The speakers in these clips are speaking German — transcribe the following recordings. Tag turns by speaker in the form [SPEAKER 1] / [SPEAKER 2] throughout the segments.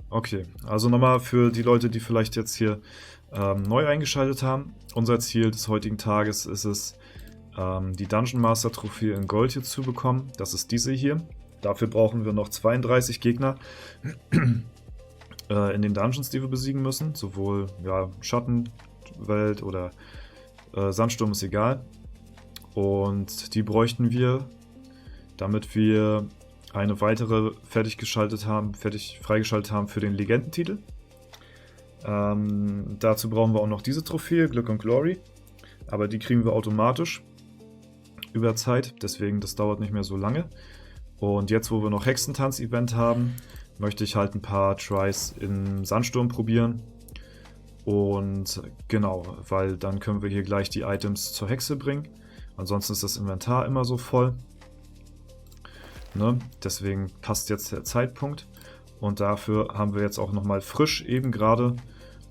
[SPEAKER 1] Okay, also nochmal für die Leute, die vielleicht jetzt hier neu eingeschaltet haben. Unser Ziel des heutigen Tages ist es, die Dungeon Master Trophäe in Gold hier zu bekommen. Das ist diese hier. Dafür brauchen wir noch 32 Gegner in den Dungeons, die wir besiegen müssen. Sowohl ja, Schattenwelt oder Sandsturm ist egal. Und die bräuchten wir, damit wir eine weitere freigeschaltet haben für den Legendentitel. Dazu brauchen wir auch noch diese Trophäe, Glück und Glory. Aber die kriegen wir automatisch über Zeit, deswegen das dauert nicht mehr so lange. Und jetzt, wo wir noch Hexentanz-Event haben, möchte ich halt ein paar Tries im Sandsturm probieren. Und genau, weil dann können wir hier gleich die Items zur Hexe bringen. Ansonsten ist das Inventar immer so voll. Ne? Deswegen passt jetzt der Zeitpunkt. Und dafür haben wir jetzt auch nochmal frisch eben gerade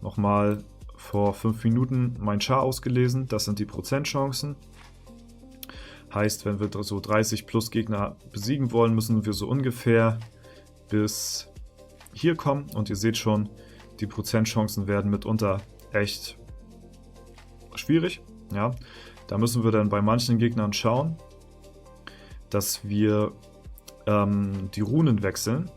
[SPEAKER 1] nochmal vor 5 Minuten mein Char ausgelesen. Das sind die Prozentchancen. Heißt, wenn wir so 30 plus Gegner besiegen wollen, müssen wir so ungefähr bis hier kommen. Und ihr seht schon, die Prozentchancen werden mitunter echt schwierig. Ja? Da müssen wir dann bei manchen Gegnern schauen, dass wir die Runen wechseln.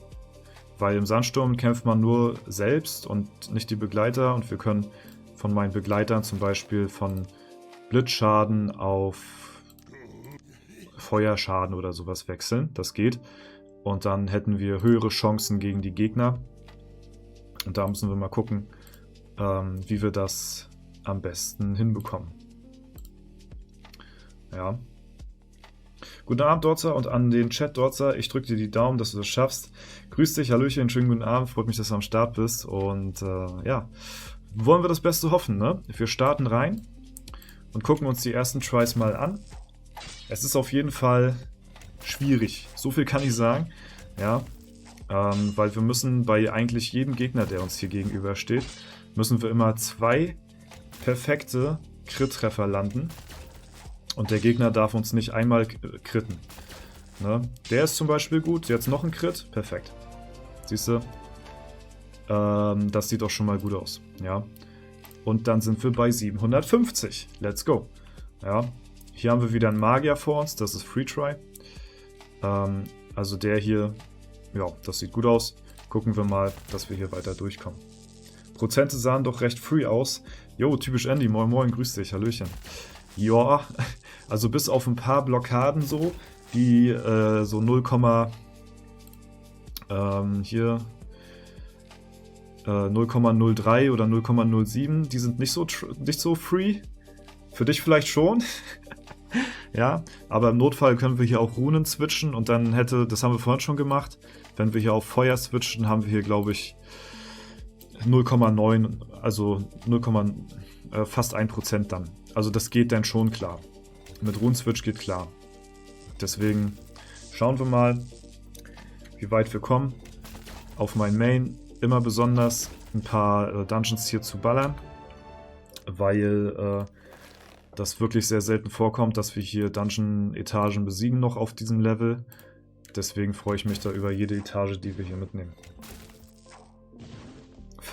[SPEAKER 1] Weil im Sandsturm kämpft man nur selbst und nicht die Begleiter. Und wir können von meinen Begleitern zum Beispiel von Blitzschaden auf Feuerschaden oder sowas wechseln. Das geht. Und dann hätten wir höhere Chancen gegen die Gegner. Und da müssen wir mal gucken, wie wir das am besten hinbekommen. Ja. Guten Abend, Dorzer, und an den Chat, Dorzer. Ich drücke dir die Daumen, dass du das schaffst. Grüß dich, Hallöchen, schönen guten Abend. Freut mich, dass du am Start bist. Und ja, wollen wir das Beste hoffen, ne? Wir starten rein und gucken uns die ersten Tries mal an. Es ist auf jeden Fall schwierig. So viel kann ich sagen. Ja, weil wir müssen bei eigentlich jedem Gegner, der uns hier gegenübersteht, müssen wir immer 2 perfekte Crit-Treffer landen. Und der Gegner darf uns nicht einmal critten. Ne? Der ist zum Beispiel gut. Jetzt noch ein Crit. Perfekt. Siehst du? Das sieht doch schon mal gut aus. Ja. Und dann sind wir bei 750. Let's go. Ja. Hier haben wir wieder einen Magier vor uns. Das ist Free Try. Also der hier. Ja, das sieht gut aus. Gucken wir mal, dass wir hier weiter durchkommen. Prozente sahen doch recht free aus. Jo, typisch Andy. Moin moin. Grüß dich. Hallöchen. Ja, also bis auf ein paar Blockaden so, die so 0,03 oder 0,07, die sind nicht so free. Für dich vielleicht schon. Ja, aber im Notfall können wir hier auch Runen switchen und dann das haben wir vorhin schon gemacht, wenn wir hier auf Feuer switchen, haben wir hier, glaube ich, 0,9, also 0, fast 1% dann. Also das geht dann schon klar. Mit Rune-Switch geht klar. Deswegen schauen wir mal, wie weit wir kommen. Auf mein Main immer besonders ein paar Dungeons hier zu ballern, weil das wirklich sehr selten vorkommt, dass wir hier Dungeon-Etagen besiegen noch auf diesem Level. Deswegen freue ich mich da über jede Etage, die wir hier mitnehmen.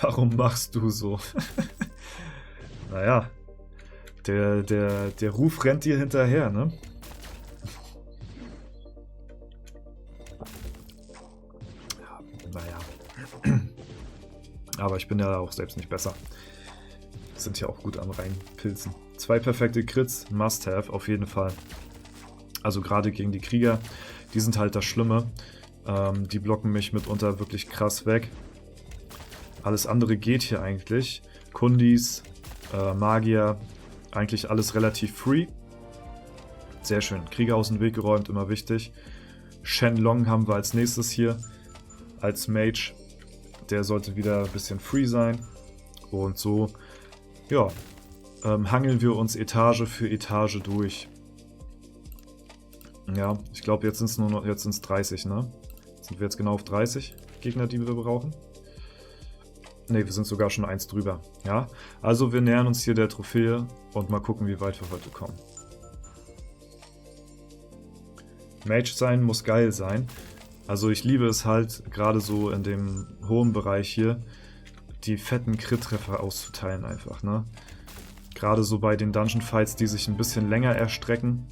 [SPEAKER 1] Warum machst du so? Naja. Der Ruf rennt dir hinterher, ne? Ja, naja. Aber ich bin ja auch selbst nicht besser. Sind ja auch gut am Reinpilzen. 2 perfekte Crits, must have, auf jeden Fall. Also gerade gegen die Krieger, die sind halt das Schlimme. Die blocken mich mitunter wirklich krass weg. Alles andere geht hier eigentlich. Kundis, Magier, eigentlich alles relativ free. Sehr schön. Krieger aus dem Weg geräumt, immer wichtig. Shenlong haben wir als nächstes hier. Als Mage. Der sollte wieder ein bisschen free sein. Und so, ja, hangeln wir uns Etage für Etage durch. Ja, ich glaube, jetzt sind es 30, ne? Sind wir jetzt genau auf 30 Gegner, die wir brauchen? Ne, wir sind sogar schon 1 drüber. Ja, also wir nähern uns hier der Trophäe und mal gucken, wie weit wir heute kommen. Mage sein muss geil sein. Also ich liebe es halt, gerade so in dem hohen Bereich hier, die fetten Crit-Treffer auszuteilen einfach, ne? Gerade so bei den Dungeon-Fights, die sich ein bisschen länger erstrecken.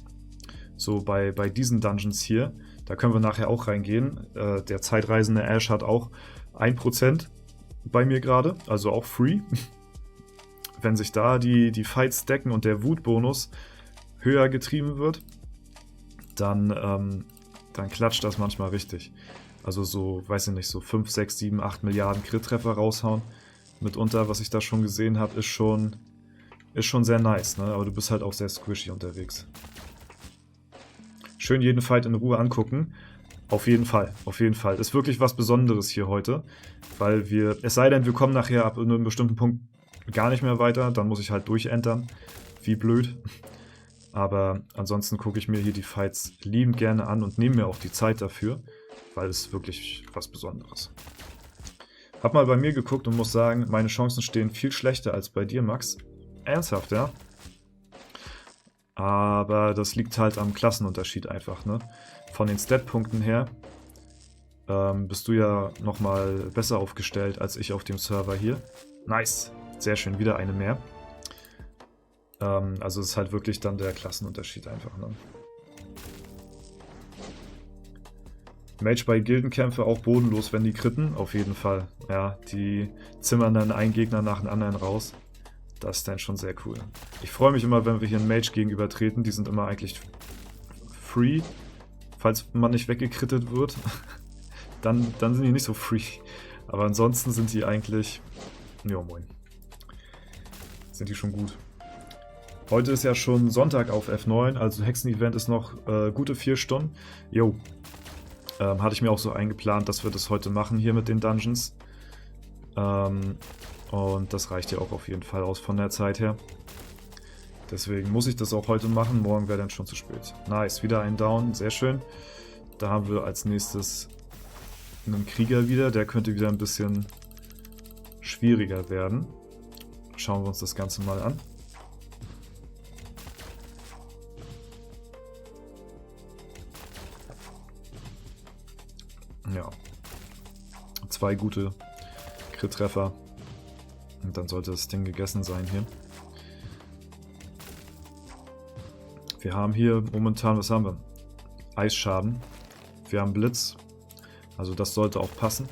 [SPEAKER 1] So bei diesen Dungeons hier, da können wir nachher auch reingehen. Der zeitreisende Ash hat auch 1% bei mir gerade, also auch free. Wenn sich da die Fights decken und der Wut-Bonus höher getrieben wird, dann klatscht das manchmal richtig. Also so, weiß ich nicht, so 5, 6, 7, 8 Milliarden Crit-Treffer raushauen. Mitunter, was ich da schon gesehen habe, ist schon sehr nice, ne? Aber du bist halt auch sehr squishy unterwegs. Schön jeden Fight in Ruhe angucken. Auf jeden Fall, auf jeden Fall. Ist wirklich was Besonderes hier heute, weil es sei denn, wir kommen nachher ab einem bestimmten Punkt gar nicht mehr weiter, dann muss ich halt durchentern. Wie blöd. Aber ansonsten gucke ich mir hier die Fights liebend gerne an und nehme mir auch die Zeit dafür, weil es wirklich was Besonderes. Hab mal bei mir geguckt und muss sagen, meine Chancen stehen viel schlechter als bei dir, Max. Ernsthaft, ja? Aber das liegt halt am Klassenunterschied einfach, ne? Von den Stat-Punkten her bist du ja nochmal besser aufgestellt als ich auf dem Server hier. Nice, sehr schön, wieder eine mehr. Also es ist halt wirklich dann der Klassenunterschied einfach, ne? Mage bei Gildenkämpfe auch bodenlos, wenn die kritten, auf jeden Fall. Ja, die zimmern dann einen Gegner nach dem anderen raus. Das ist dann schon sehr cool. Ich freue mich immer, wenn wir hier einen Mage gegenübertreten. Die sind immer eigentlich free. Falls man nicht weggekrittet wird, dann sind die nicht so free. Aber ansonsten sind die eigentlich... Ja, moin. Sind die schon gut. Heute ist ja schon Sonntag auf F9, also Hexen-Event ist noch gute 4 Stunden. Jo. Hatte ich mir auch so eingeplant, dass wir das heute machen hier mit den Dungeons. Und das reicht ja auch auf jeden Fall aus von der Zeit her. Deswegen muss ich das auch heute machen, morgen wäre dann schon zu spät. Nice, wieder ein Down, sehr schön. Da haben wir als nächstes einen Krieger wieder, der könnte wieder ein bisschen schwieriger werden. Schauen wir uns das Ganze mal an. Ja, 2 gute Crit-Treffer und dann sollte das Ding gegessen sein hier. Wir haben hier momentan, was haben wir? Eisschaden. Wir haben Blitz, also das sollte auch passen.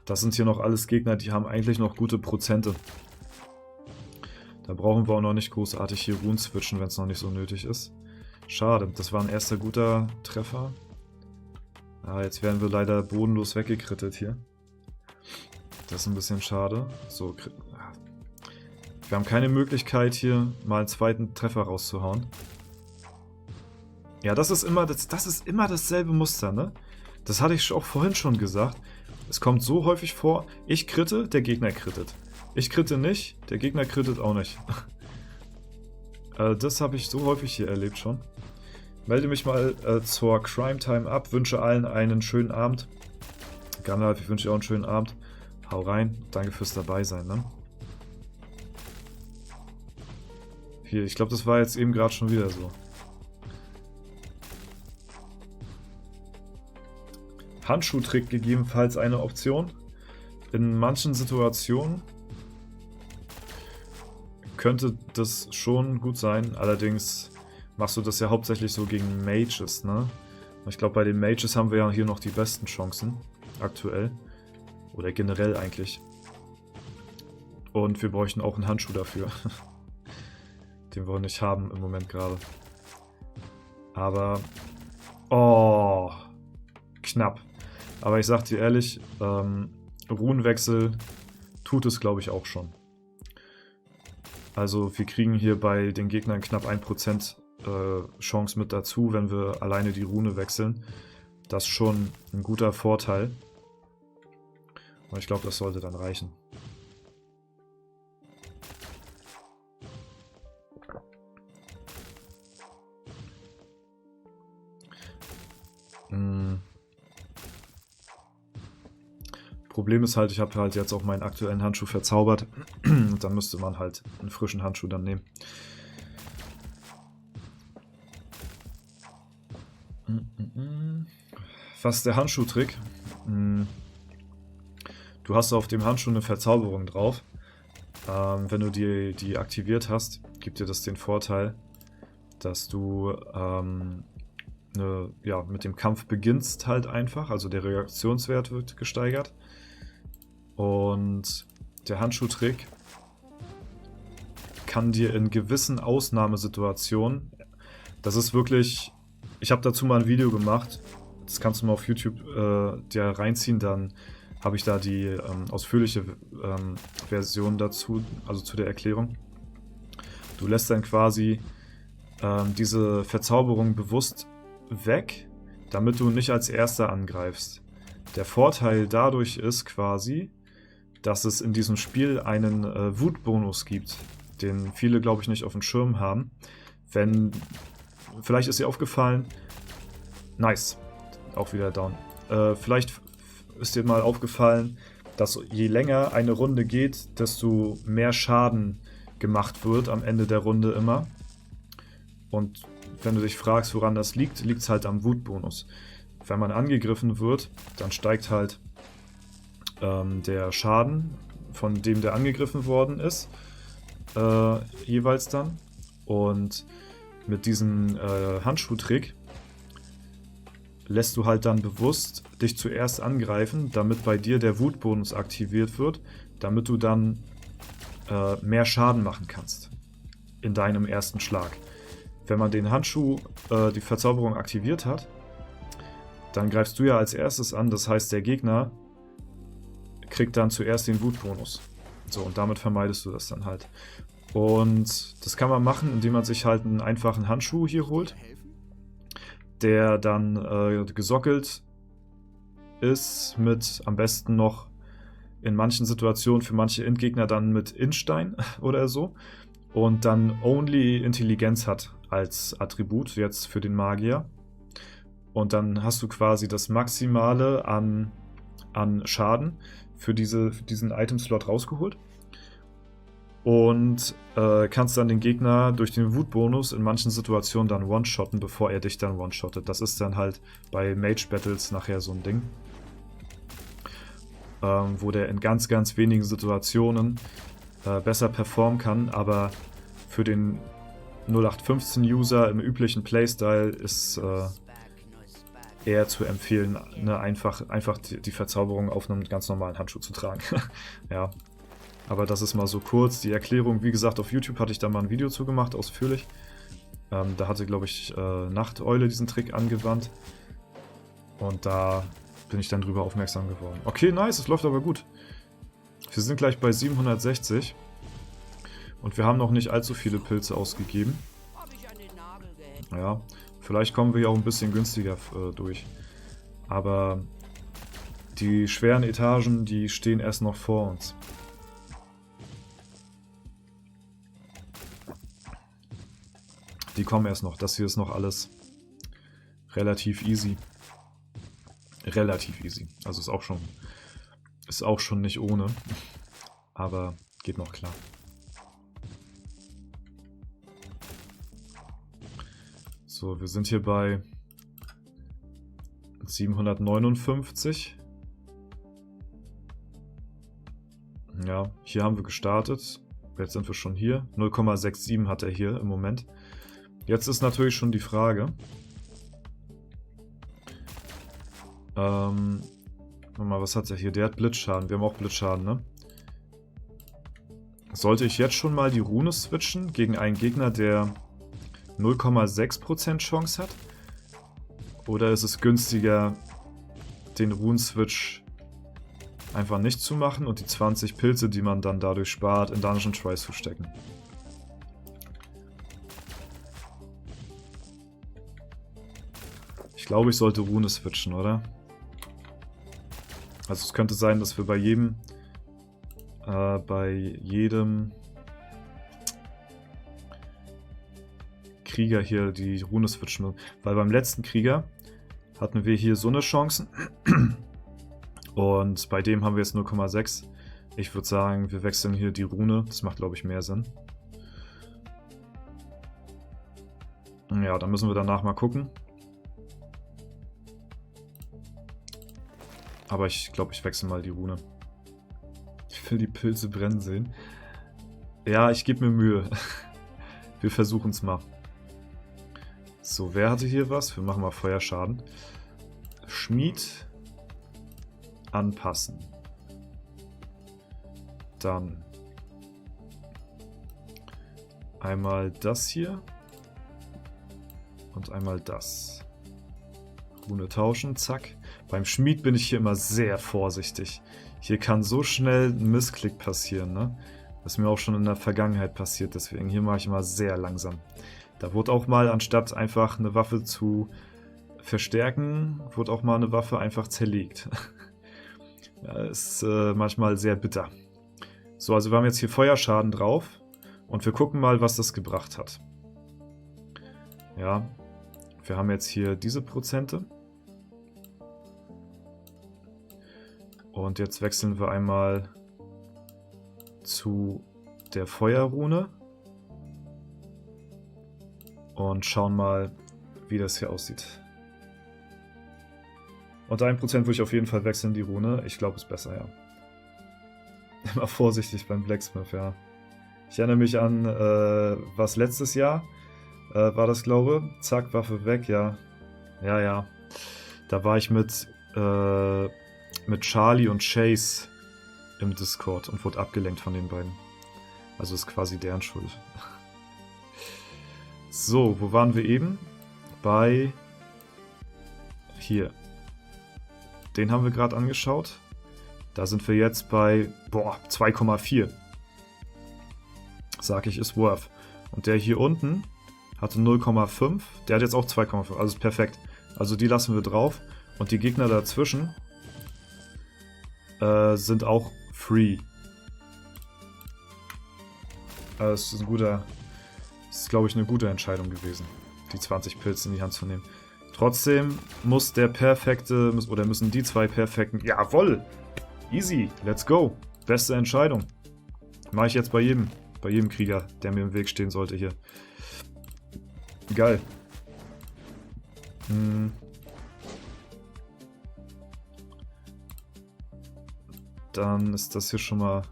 [SPEAKER 1] Das sind hier noch alles Gegner, die haben eigentlich noch gute Prozente. Da brauchen wir auch noch nicht großartig hier Runen switchen, wenn es noch nicht so nötig ist. Schade, das war ein erster guter Treffer. Ah, jetzt werden wir leider bodenlos weggekrittet hier. Das ist ein bisschen schade. So, wir haben keine Möglichkeit hier mal einen zweiten Treffer rauszuhauen. Ja, das ist immer dasselbe Muster, ne? Das hatte ich auch vorhin schon gesagt. Es kommt so häufig vor, ich kritte, der Gegner krittet. Ich kritte nicht, der Gegner krittet auch nicht. Das habe ich so häufig hier erlebt schon. Melde mich mal zur Crime Time ab, wünsche allen einen schönen Abend. Gandalf, ich wünsche dir auch einen schönen Abend. Hau rein, danke fürs dabei sein, ne? Hier, ich glaube, das war jetzt eben gerade schon wieder so. Handschuhtrick gegebenenfalls eine Option. In manchen Situationen könnte das schon gut sein, allerdings machst du das ja hauptsächlich so gegen Mages, ne? Ich glaube, bei den Mages haben wir ja hier noch die besten Chancen, aktuell. Oder generell eigentlich. Und wir bräuchten auch einen Handschuh dafür. Den wir nicht haben im Moment gerade. Aber... Oh... Knapp. Aber ich sag dir ehrlich, Runenwechsel tut es, glaube ich, auch schon. Also wir kriegen hier bei den Gegnern knapp 1% Chance mit dazu, wenn wir alleine die Rune wechseln. Das ist schon ein guter Vorteil. Und ich glaube, das sollte dann reichen. Problem ist halt, ich habe halt jetzt auch meinen aktuellen Handschuh verzaubert. Und dann müsste man halt einen frischen Handschuh dann nehmen. Was ist der Handschuhtrick? Du hast auf dem Handschuh eine Verzauberung drauf. Wenn du die aktiviert hast, gibt dir das den Vorteil, dass du mit dem Kampf beginnst halt einfach. Also der Reaktionswert wird gesteigert. Und der Handschuhtrick kann dir in gewissen Ausnahmesituationen, das ist wirklich, ich habe dazu mal ein Video gemacht, das kannst du mal auf YouTube dir reinziehen, dann habe ich da die ausführliche Version dazu, also zu der Erklärung. Du lässt dann quasi diese Verzauberung bewusst weg, damit du nicht als Erster angreifst. Der Vorteil dadurch ist quasi, dass es in diesem Spiel einen Wutbonus gibt, den viele, glaube ich, nicht auf dem Schirm haben. Vielleicht ist dir aufgefallen, nice, auch wieder down. Vielleicht ist dir mal aufgefallen, dass je länger eine Runde geht, desto mehr Schaden gemacht wird am Ende der Runde immer. Und wenn du dich fragst, woran das liegt, liegt es halt am Wutbonus. Wenn man angegriffen wird, dann steigt halt der Schaden, von dem der angegriffen worden ist, jeweils dann. Und mit diesem Handschuhtrick lässt du halt dann bewusst dich zuerst angreifen, damit bei dir der Wutbonus aktiviert wird, damit du dann mehr Schaden machen kannst in deinem ersten Schlag. Wenn man den Handschuh, die Verzauberung aktiviert hat, dann greifst du ja als erstes an, das heißt der Gegner kriegt dann zuerst den Wutbonus. So, und damit vermeidest du das dann halt. Und das kann man machen, indem man sich halt einen einfachen Handschuh hier holt, der dann gesockelt ist mit am besten noch in manchen Situationen für manche Endgegner dann mit Innstein oder so und dann Only Intelligenz hat als Attribut jetzt für den Magier. Und dann hast du quasi das Maximale an Schaden für diesen Item-Slot rausgeholt. Und kannst dann den Gegner durch den Wutbonus in manchen Situationen dann one-shotten, bevor er dich dann one-shottet. Das ist dann halt bei Mage-Battles nachher so ein Ding. Wo der in ganz, ganz wenigen Situationen besser performen kann. Aber für den 0815-User im üblichen Playstyle ist eher zu empfehlen, ne, einfach die Verzauberung auf einem ganz normalen Handschuh zu tragen. Ja. Aber das ist mal so kurz die Erklärung. Wie gesagt, auf YouTube hatte ich da mal ein Video zu gemacht, ausführlich. Da hatte, glaube ich, Nachteule diesen Trick angewandt. Und da bin ich dann drüber aufmerksam geworden. Okay, nice, es läuft aber gut. Wir sind gleich bei 760. Und wir haben noch nicht allzu viele Pilze ausgegeben. Ja, vielleicht kommen wir ja auch ein bisschen günstiger durch. Aber die schweren Etagen, die stehen erst noch vor uns. Die kommen erst noch. Das hier ist noch alles relativ easy. Relativ easy. Also ist auch schon nicht ohne. Aber geht noch klar. So, wir sind hier bei 759. Ja, hier haben wir gestartet. Jetzt sind wir schon hier. 0,67 hat er hier im Moment. Jetzt ist natürlich schon die Frage. Mal, was hat er hier? Der hat Blitzschaden. Wir haben auch Blitzschaden, ne? Sollte ich jetzt schon mal die Rune switchen gegen einen Gegner, der 0,6% Chance hat? Oder ist es günstiger, den Rune-Switch einfach nicht zu machen und die 20 Pilze, die man dann dadurch spart, in Dungeon Try zu stecken? Ich glaube, ich sollte Rune switchen, oder? Also es könnte sein, dass wir bei jedem Krieger hier die Rune switchen. Weil beim letzten Krieger hatten wir hier so eine Chancen. Und bei dem haben wir jetzt 0,6. Ich würde sagen, wir wechseln hier die Rune. Das macht, glaube ich, mehr Sinn. Ja, dann müssen wir danach mal gucken. Aber ich glaube, ich wechsle mal die Rune. Ich will die Pilze brennen sehen. Ja, ich gebe mir Mühe. Wir versuchen es mal. So, wer hatte hier was? Wir machen mal Feuerschaden. Schmied. Anpassen. Dann einmal das hier. Und einmal das. Rune tauschen, zack. Beim Schmied bin ich hier immer sehr vorsichtig. Hier kann so schnell ein Missklick passieren, ne? Das ist mir auch schon in der Vergangenheit passiert, deswegen hier mache ich immer sehr langsam. Da wurde auch mal, anstatt einfach eine Waffe zu verstärken, wurde auch mal eine Waffe einfach zerlegt. Ja, ist manchmal sehr bitter. So, also wir haben jetzt hier Feuerschaden drauf und wir gucken mal, was das gebracht hat. Ja, wir haben jetzt hier diese Prozente. Und jetzt wechseln wir einmal zu der Feuerrune und schauen mal, wie das hier aussieht. Und 1% würde ich auf jeden Fall wechseln, die Rune. Ich glaube, es ist besser, ja. Immer vorsichtig beim Blacksmith, ja. Ich erinnere mich an, was letztes Jahr war das, glaube ich. Zack, Waffe weg, ja. Ja, ja. Da war ich mit Charlie und Chase im Discord und wurde abgelenkt von den beiden. Also ist quasi deren Schuld. So, wo waren wir eben? Bei hier. Den haben wir gerade angeschaut. Da sind wir jetzt bei 2,4. Sag ich, ist worth. Und der hier unten hatte 0,5. Der hat jetzt auch 2,5. Also ist perfekt. Also die lassen wir drauf. Und die Gegner dazwischen sind auch free. Also das ist, glaube ich, eine gute Entscheidung gewesen, die 20 Pilze in die Hand zu nehmen. Trotzdem muss müssen die zwei perfekten... Jawoll! Easy, let's go. Beste Entscheidung. Mache ich jetzt bei jedem Krieger, der mir im Weg stehen sollte hier. Geil. Dann ist das hier schon mal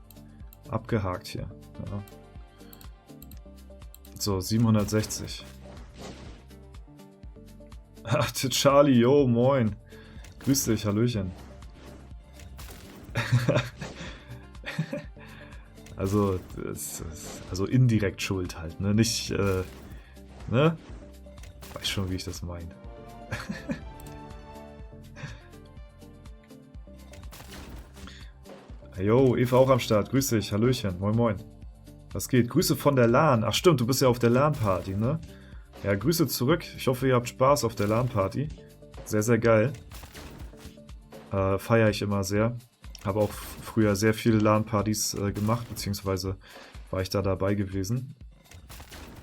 [SPEAKER 1] abgehakt hier. Ja. So, 760. Ach, Charlie, yo, moin. Grüß dich, Hallöchen. Also indirekt schuld halt, ne? Nicht, ne? Weiß schon, wie ich das meine. Jo, Eva auch am Start. Grüß dich, Hallöchen, moin moin. Was geht? Grüße von der LAN. Ach stimmt, du bist ja auf der LAN-Party, ne? Ja, Grüße zurück. Ich hoffe, ihr habt Spaß auf der LAN-Party. Sehr, sehr geil. Feiere ich immer sehr. Habe auch früher sehr viele LAN-Partys gemacht, beziehungsweise war ich da dabei gewesen.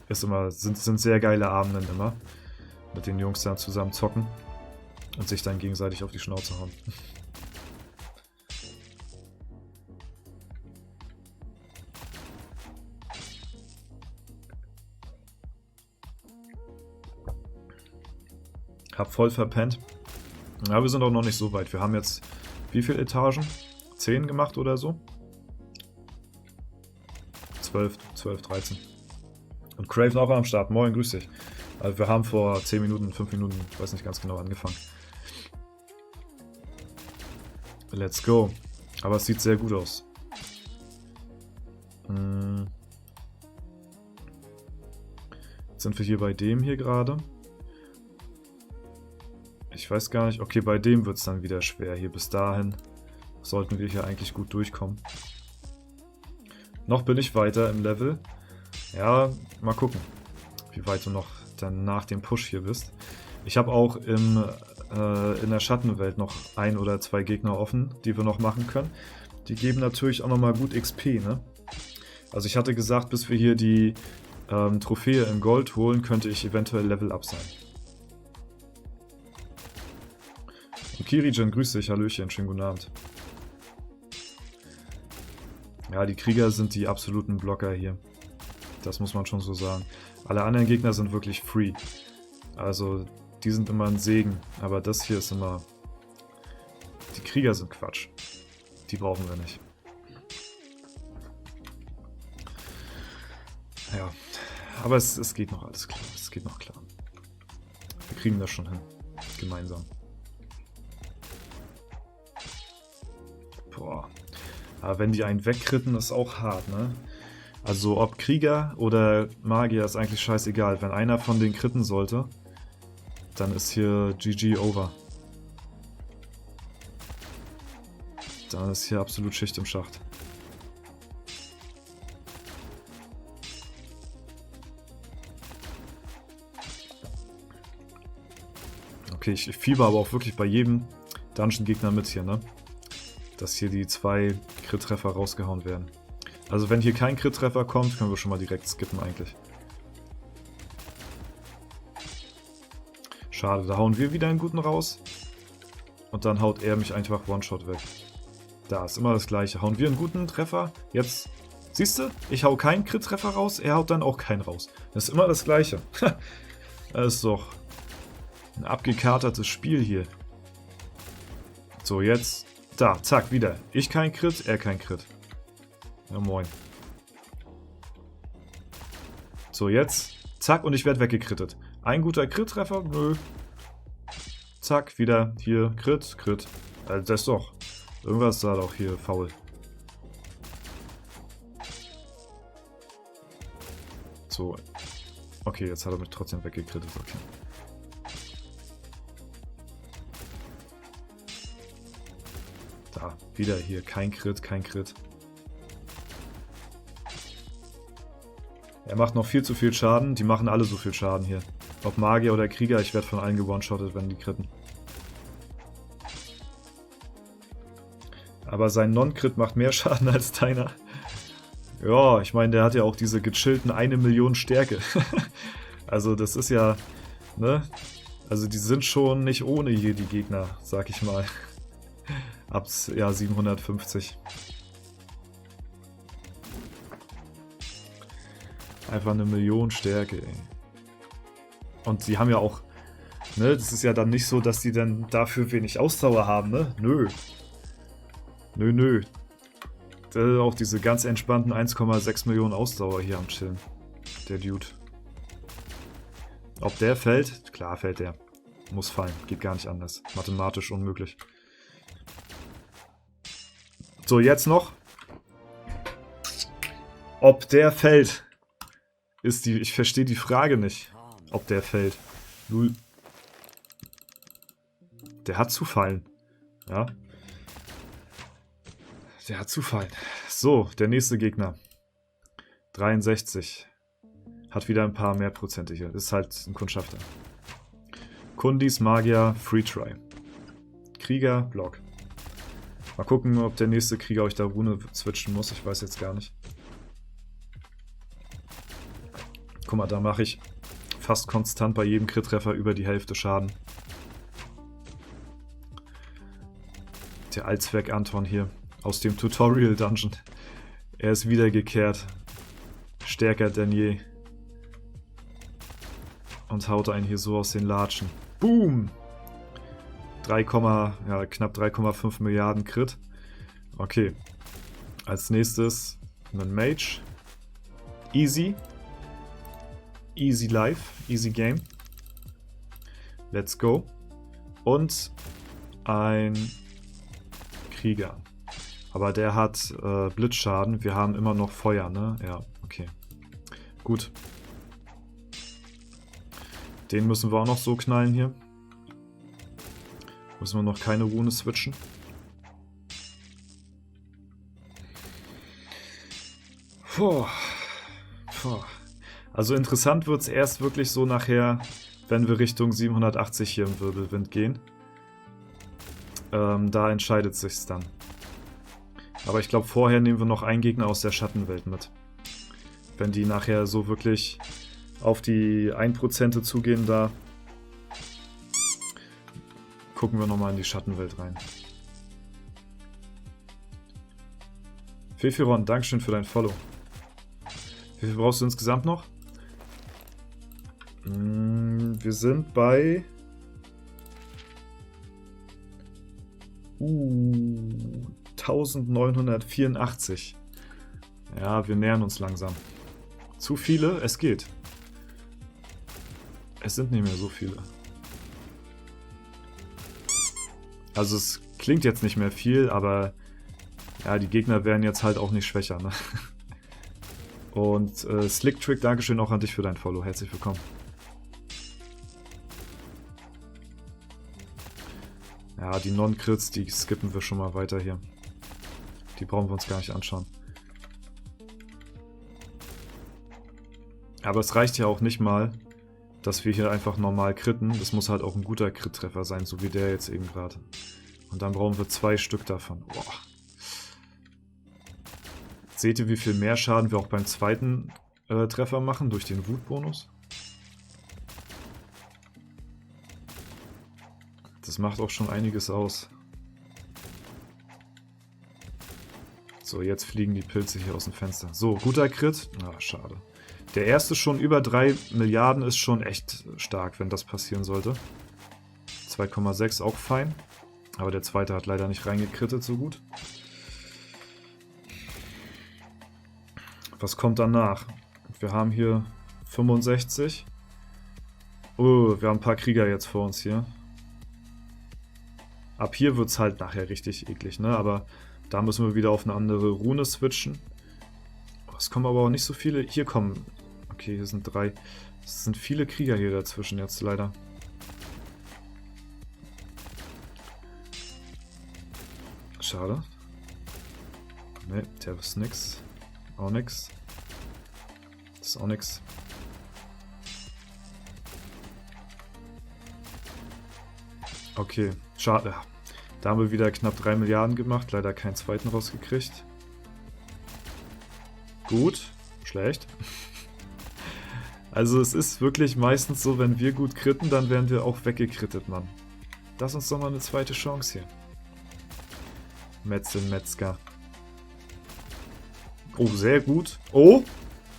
[SPEAKER 1] Sind sehr geile Abende immer. Mit den Jungs dann zusammen zocken und sich dann gegenseitig auf die Schnauze hauen. Hab voll verpennt. Ja, wir sind auch noch nicht so weit. Wir haben jetzt wie viele Etagen? 10 gemacht oder so? 12, 13. Und Craven auch am Start. Moin, grüß dich. Also wir haben vor 10 Minuten, 5 Minuten, ich weiß nicht ganz genau, angefangen. Let's go. Aber es sieht sehr gut aus. Jetzt sind wir hier bei dem hier gerade. Ich weiß gar nicht. Okay, bei dem wird es dann wieder schwer. Hier bis dahin sollten wir hier eigentlich gut durchkommen. Noch bin ich weiter im Level. Ja, mal gucken, wie weit du noch dann nach dem Push hier bist. Ich habe auch in der Schattenwelt noch 1 oder 2 Gegner offen, die wir noch machen können. Die geben natürlich auch nochmal gut XP, ne? Also ich hatte gesagt, bis wir hier die Trophäe in Gold holen, könnte ich eventuell Level Up sein. Und Kirijin, grüß dich, Hallöchen, schönen guten Abend. Ja, die Krieger sind die absoluten Blocker hier. Das muss man schon so sagen. Alle anderen Gegner sind wirklich free. Also, die sind immer ein Segen. Aber das hier ist immer... Die Krieger sind Quatsch. Die brauchen wir nicht. Ja, aber es geht noch alles klar. Es geht noch klar. Wir kriegen das schon hin. Gemeinsam. Boah. Aber wenn die einen wegkritten, ist auch hart, ne? Also ob Krieger oder Magier ist eigentlich scheißegal. Wenn einer von denen kritten sollte, dann ist hier GG over. Dann ist hier absolut Schicht im Schacht. Okay, ich fieber aber auch wirklich bei jedem Dungeon-Gegner mit hier, ne? Dass hier die 2 Crit-Treffer rausgehauen werden. Also wenn hier kein Crit-Treffer kommt, können wir schon mal direkt skippen eigentlich. Schade, da hauen wir wieder einen guten raus. Und dann haut er mich einfach One-Shot weg. Da ist immer das gleiche. Hauen wir einen guten Treffer, jetzt... Siehst du? Ich hau keinen Crit-Treffer raus, er haut dann auch keinen raus. Das ist immer das gleiche. Das ist doch ein abgekatertes Spiel hier. So, jetzt... Da, zack, wieder. Ich kein Crit, er kein Crit. Ja, moin. So, jetzt. Zack, und ich werde weggekrittet. Ein guter Crit-Treffer? Nö. Zack, wieder. Hier, Crit, Crit. Das ist doch... Irgendwas ist da doch hier faul. So. Okay, jetzt hat er mich trotzdem weggekrittet. Okay. Da, wieder hier. Kein Crit, kein Crit. Er macht noch viel zu viel Schaden. Die machen alle so viel Schaden hier. Ob Magier oder Krieger, ich werde von allen gewone-shottet, wenn die kritten. Aber sein Non-Crit macht mehr Schaden als deiner. Ja, ich meine, der hat ja auch diese gechillten 1 Million Stärke. Also das ist ja, ne? Also die sind schon nicht ohne hier, die Gegner, sag ich mal. Ab, ja, 750. Einfach 1 Million Stärke, ey. Und sie haben ja auch, ne? Das ist ja dann nicht so, dass die dann dafür wenig Ausdauer haben, ne? Nö. Nö, nö. Auch diese ganz entspannten 1,6 Millionen Ausdauer hier am Chillen. Der Dude. Ob der fällt? Klar fällt der. Muss fallen. Geht gar nicht anders. Mathematisch unmöglich. So, jetzt noch. Ob der fällt. Ist die. Ich verstehe die Frage nicht. Ob der fällt. Null. Der hat zu fallen. Ja. Der hat zu fallen. So, der nächste Gegner. 63. Hat wieder ein paar mehr Prozente hier. Ist halt ein Kundschafter. Kundis, Magier, Free Try. Krieger, Block. Mal gucken, ob der nächste Krieger euch da Rune switchen muss. Ich weiß jetzt gar nicht. Guck mal, da mache ich fast konstant bei jedem Crit-Treffer über die Hälfte Schaden. Der Allzweck Anton hier. Aus dem Tutorial-Dungeon. Er ist wiedergekehrt. Stärker denn je. Und haut einen hier so aus den Latschen. Boom! 3, ja, knapp 3,5 Milliarden Crit. Okay. Als nächstes ein Mage. Easy. Easy Life. Easy Game. Let's go. Und ein Krieger. Aber der hat Blitzschaden. Wir haben immer noch Feuer, ne? Ja, okay. Gut. Den müssen wir auch noch so knallen hier. Müssen wir noch keine Rune switchen. Puh. Puh. Also interessant wird es erst wirklich so nachher, wenn wir Richtung 780 hier im Wirbelwind gehen. Da entscheidet sich's dann. Aber ich glaube, vorher nehmen wir noch einen Gegner aus der Schattenwelt mit. Wenn die nachher so wirklich auf die 1% zugehen, da gucken wir nochmal in die Schattenwelt rein. Fefiron, Dankeschön für dein Follow. Wie viel brauchst du insgesamt noch? Wir sind bei 1984. Ja, wir nähern uns langsam. Zu viele? Es geht. Es sind nicht mehr so viele. Also es klingt jetzt nicht mehr viel, aber ja, die Gegner werden jetzt halt auch nicht schwächer, ne? Und Slicktrick, Dankeschön auch an dich für dein Follow. Herzlich willkommen. Ja, die Non-Crits, die skippen wir schon mal weiter hier. Die brauchen wir uns gar nicht anschauen. Aber es reicht ja auch nicht mal, dass wir hier einfach normal critten. Das muss halt auch ein guter Crit-Treffer sein, so wie der jetzt eben gerade. Und dann brauchen wir 2 Stück davon. Boah. Seht ihr, wie viel mehr Schaden wir auch beim zweiten Treffer machen durch den Wutbonus? Das macht auch schon einiges aus. So, jetzt fliegen die Pilze hier aus dem Fenster. So, guter Crit. Ah, schade. Der erste schon über 3 Milliarden ist schon echt stark, wenn das passieren sollte. 2,6 auch fein. Aber der zweite hat leider nicht reingekrittet so gut. Was kommt danach? Wir haben hier 65. Oh, wir haben ein paar Krieger jetzt vor uns hier. Ab hier wird es halt nachher richtig eklig, ne? Aber da müssen wir wieder auf eine andere Rune switchen. Oh, es kommen aber auch nicht so viele. Hier kommen... Okay, hier sind 3. Es sind viele Krieger hier dazwischen jetzt leider. Schade. Ne, der ist nix. Auch nix. Das ist auch nix. Okay, schade. Da haben wir wieder knapp 3 Milliarden gemacht. Leider keinen zweiten rausgekriegt. Gut. Schlecht. Also es ist wirklich meistens so, wenn wir gut kritten, dann werden wir auch weggekrittet, Mann. Lass uns doch mal eine zweite Chance hier. Metzger. Oh, sehr gut. Oh,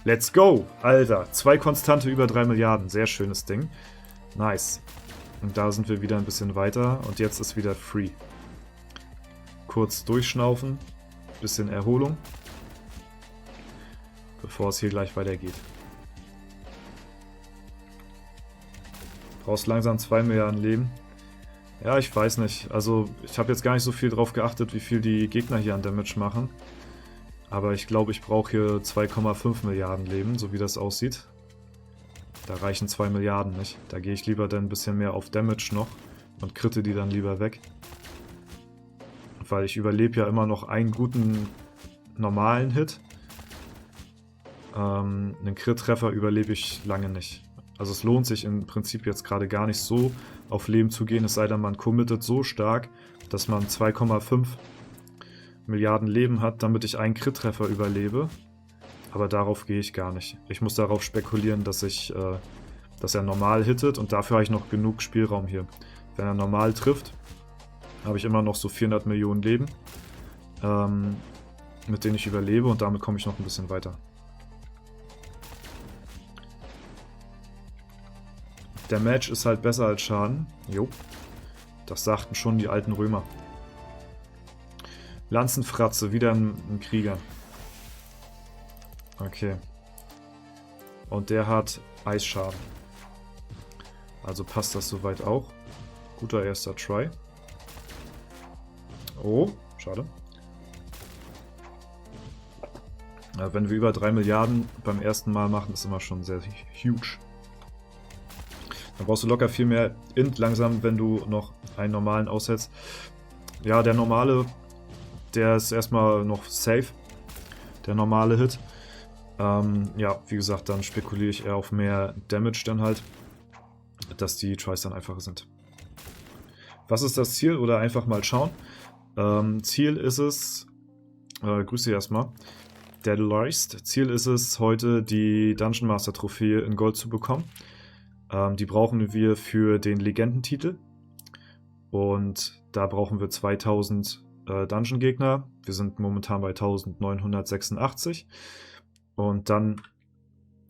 [SPEAKER 1] let's go. Alter, 2 Konstante über 3 Milliarden. Sehr schönes Ding. Nice. Und da sind wir wieder ein bisschen weiter. Und jetzt ist wieder free. Kurz durchschnaufen. Bisschen Erholung. Bevor es hier gleich weitergeht. Brauchst langsam 2 Milliarden Leben. Ja, ich weiß nicht. Also, ich habe jetzt gar nicht so viel drauf geachtet, wie viel die Gegner hier an Damage machen. Aber ich glaube, ich brauche hier 2,5 Milliarden Leben, so wie das aussieht. Da reichen 2 Milliarden nicht. Da gehe ich lieber dann ein bisschen mehr auf Damage noch und kritte die dann lieber weg. Weil ich überlebe ja immer noch einen guten normalen Hit. Einen Crit-Treffer überlebe ich lange nicht. Also es lohnt sich im Prinzip jetzt gerade gar nicht so auf Leben zu gehen, es sei denn man committet so stark, dass man 2,5 Milliarden Leben hat, damit ich einen Crit-Treffer überlebe. Aber darauf gehe ich gar nicht. Ich muss darauf spekulieren, dass er normal hittet und dafür habe ich noch genug Spielraum hier. Wenn er normal trifft, habe ich immer noch so 400 Millionen Leben, mit denen ich überlebe und damit komme ich noch ein bisschen weiter. Der Match ist halt besser als Schaden. Jo. Das sagten schon die alten Römer. Lanzenfratze, wieder ein Krieger. Okay. Und der hat Eisschaden. Also passt das soweit auch. Guter erster Try. Oh, schade. Ja, wenn wir über 3 Milliarden beim ersten Mal machen, ist immer schon sehr huge. Dann brauchst du locker viel mehr Int langsam, wenn du noch einen normalen aussetzt. Ja, der normale, der ist erstmal noch safe. Der normale Hit. Ja, wie gesagt, dann spekuliere ich eher auf mehr Damage dann halt, dass die Tries dann einfacher sind. Was ist das Ziel? Oder einfach mal schauen. Ziel ist es, grüße erstmal, Deadliest. Ziel ist es, heute die Dungeon Master Trophäe in Gold zu bekommen. Die brauchen wir für den Legendentitel. Und da brauchen wir 2000 Dungeon-Gegner. Wir sind momentan bei 1986. Und dann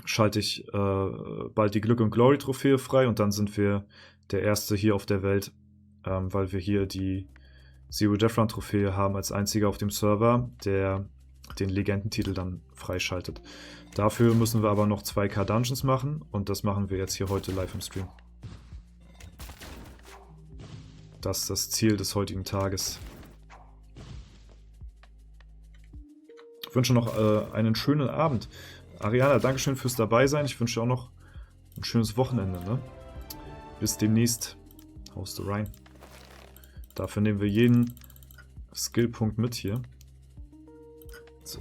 [SPEAKER 1] schalte ich bald die Glück und Glory Trophäe frei. Und dann sind wir der Erste hier auf der Welt, weil wir hier die Zero Death Run Trophäe haben als einziger auf dem Server, der den Legendentitel dann freischaltet. Dafür müssen wir aber noch 2K Dungeons machen und das machen wir jetzt hier heute live im Stream. Das ist das Ziel des heutigen Tages. Ich wünsche noch einen schönen Abend. Ariana, Dankeschön fürs Dabeisein. Ich wünsche dir auch noch ein schönes Wochenende. Ne? Bis demnächst. Haust du rein. Dafür nehmen wir jeden Skillpunkt mit hier. So.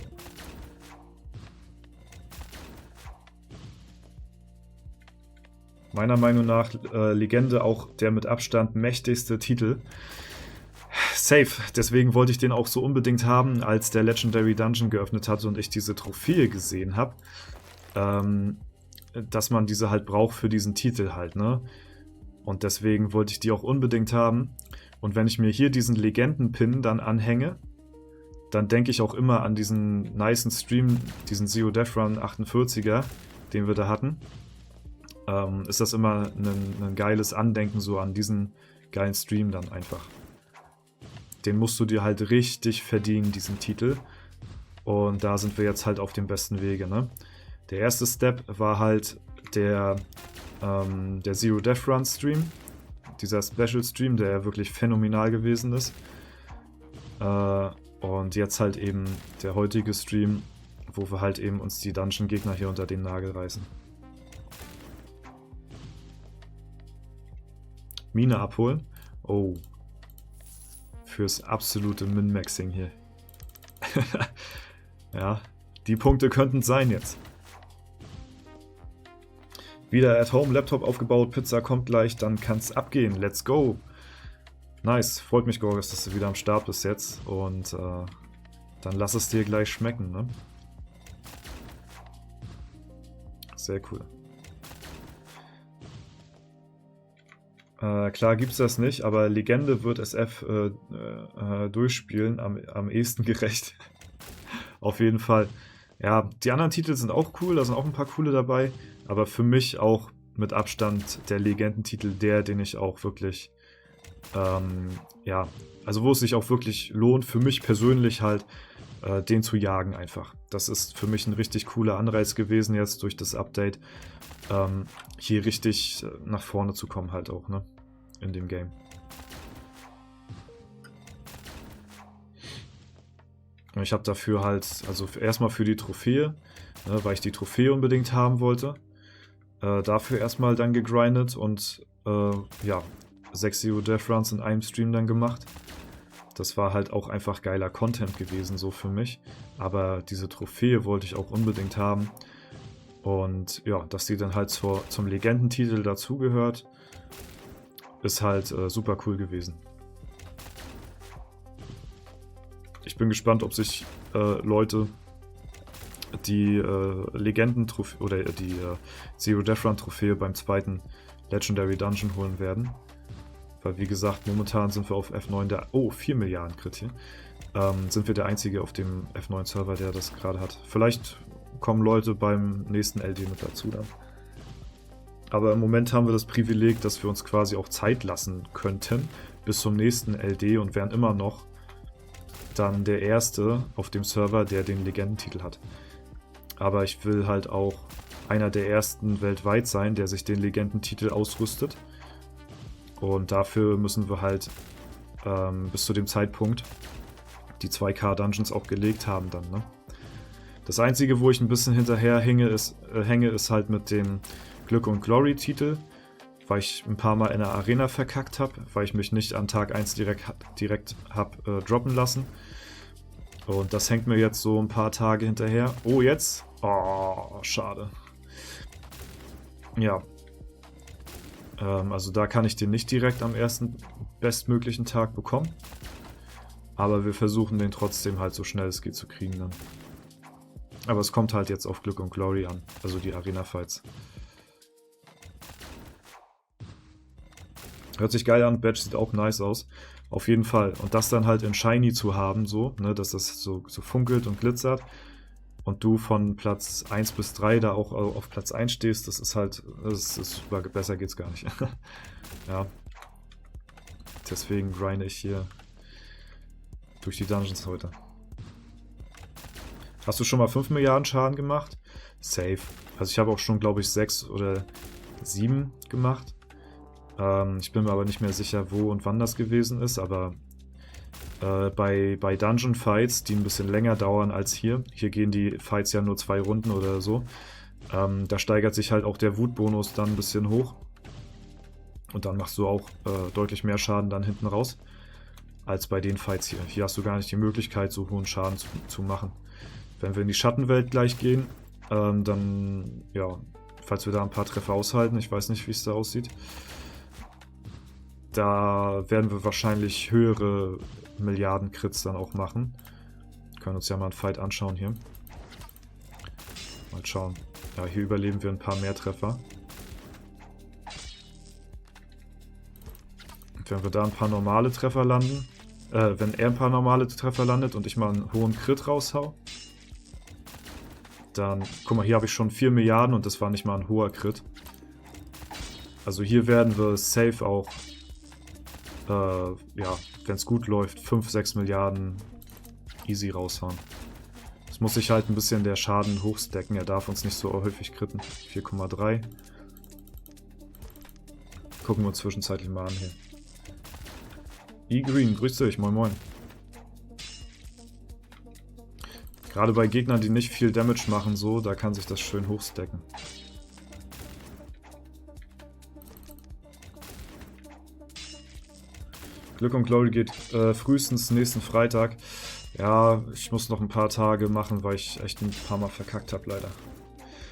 [SPEAKER 1] Meiner Meinung nach Legende auch der mit Abstand mächtigste Titel. Safe. Deswegen wollte ich den auch so unbedingt haben, als der Legendary Dungeon geöffnet hatte und ich diese Trophäe gesehen habe. Dass man diese halt braucht für diesen Titel halt, ne? Und deswegen wollte ich die auch unbedingt haben. Und wenn ich mir hier diesen Legenden-Pin dann anhänge, dann denke ich auch immer an diesen nicen Stream, diesen Zero Death Run 48er, den wir da hatten. Ist das immer ein geiles Andenken so an diesen geilen Stream dann einfach. Den musst du dir halt richtig verdienen, diesen Titel. Und da sind wir jetzt halt auf dem besten Wege, ne? Der erste Step war halt der Zero Death Run Stream. Dieser Special Stream, der ja wirklich phänomenal gewesen ist. Und jetzt halt eben der heutige Stream, wo wir halt eben uns die Dungeon-Gegner hier unter den Nagel reißen. Mine abholen. Oh. Fürs absolute Min-Maxing hier. Ja, die Punkte könnten es sein jetzt. Wieder at home, Laptop aufgebaut, Pizza kommt gleich, dann kann's abgehen. Let's go. Nice, freut mich, Gorgas, dass du wieder am Start bist jetzt. Und dann lass es dir gleich schmecken, ne? Sehr cool. Klar gibt's das nicht, aber Legende wird SF durchspielen, am ehesten gerecht. Auf jeden Fall. Ja, die anderen Titel sind auch cool, da sind auch ein paar coole dabei, aber für mich auch mit Abstand der Legendentitel der, den ich auch wirklich, ja, also wo es sich auch wirklich lohnt, für mich persönlich halt, den zu jagen einfach. Das ist für mich ein richtig cooler Anreiz gewesen jetzt durch das Update, hier richtig nach vorne zu kommen halt auch, ne, in dem Game. Und ich habe dafür halt, also erstmal für die Trophäe, ne, weil ich die Trophäe unbedingt haben wollte, dafür erstmal dann gegrindet und ja, 6 Zero Death Runs in einem Stream dann gemacht. Das war halt auch einfach geiler Content gewesen so für mich, aber diese Trophäe wollte ich auch unbedingt haben und ja, dass die dann halt zum Legendentitel dazugehört, ist halt super cool gewesen. Ich bin gespannt, ob sich Leute die Legenden-Trophäe oder die Zero Death Run Trophäe beim zweiten Legendary Dungeon holen werden. Weil wie gesagt, momentan sind wir auf F9 oh, 4 Milliarden Crit hier. Sind wir der einzige auf dem F9 Server, der das gerade hat. Vielleicht kommen Leute beim nächsten LD mit dazu dann. Aber im Moment haben wir das Privileg, dass wir uns quasi auch Zeit lassen könnten bis zum nächsten LD und wären immer noch dann der Erste auf dem Server, der den Legendentitel hat. Aber ich will halt auch einer der Ersten weltweit sein, der sich den Legendentitel ausrüstet. Und dafür müssen wir halt bis zu dem Zeitpunkt die 2K Dungeons auch gelegt haben dann, ne? Das Einzige, wo ich ein bisschen hinterher hänge, ist halt mit dem Glück und Glory Titel, weil ich ein paar Mal in der Arena verkackt habe, weil ich mich nicht an Tag 1 direkt habe droppen lassen. Und das hängt mir jetzt so ein paar Tage hinterher. Oh, jetzt? Oh, schade. Ja. Also da kann ich den nicht direkt am ersten bestmöglichen Tag bekommen. Aber wir versuchen den trotzdem halt so schnell es geht zu kriegen dann. Aber es kommt halt jetzt auf Glück und Glory an, also die Arena-Fights. Hört sich geil an, Badge sieht auch nice aus. Auf jeden Fall. Und das dann halt in Shiny zu haben, so, ne, dass das so funkelt und glitzert. Und du von Platz 1 bis 3 da auch auf Platz 1 stehst, das ist halt, das ist super, besser geht's gar nicht. Ja. Deswegen grinde ich hier durch die Dungeons heute. Hast du schon mal 5 Milliarden Schaden gemacht? Safe. Also ich habe auch schon, glaube ich, 6 oder 7 gemacht. Ich bin mir aber nicht mehr sicher, wo und wann das gewesen ist, aber bei Dungeon Fights, die ein bisschen länger dauern als hier gehen die Fights ja nur 2 Runden oder so, da steigert sich halt auch der Wutbonus dann ein bisschen hoch. Und dann machst du auch deutlich mehr Schaden dann hinten raus, als bei den Fights hier. Hier hast du gar nicht die Möglichkeit, so hohen Schaden zu machen. Wenn wir in die Schattenwelt gleich gehen, dann, ja, falls wir da ein paar Treffer aushalten, ich weiß nicht, wie es da aussieht, da werden wir wahrscheinlich höhere Milliarden-Crits dann auch machen. Wir können uns ja mal einen Fight anschauen hier. Mal schauen. Ja, hier überleben wir ein paar mehr Treffer. Und wenn wir da ein paar normale Treffer landen, wenn er ein paar normale Treffer landet und ich mal einen hohen Crit raushau, dann, guck mal, hier habe ich schon 4 Milliarden und das war nicht mal ein hoher Crit. Also hier werden wir safe auch, ja, wenn es gut läuft, 5, 6 Milliarden easy raushauen. Es muss sich halt ein bisschen der Schaden hochstacken, er darf uns nicht so häufig critten. 4,3. Gucken wir uns zwischenzeitlich mal an hier. E-Green, grüß dich, moin moin. Gerade bei Gegnern, die nicht viel Damage machen, so, da kann sich das schön hochstacken. Glück und Glory geht frühestens nächsten Freitag. Ja, ich muss noch ein paar Tage machen, weil ich echt ein paar Mal verkackt habe, leider.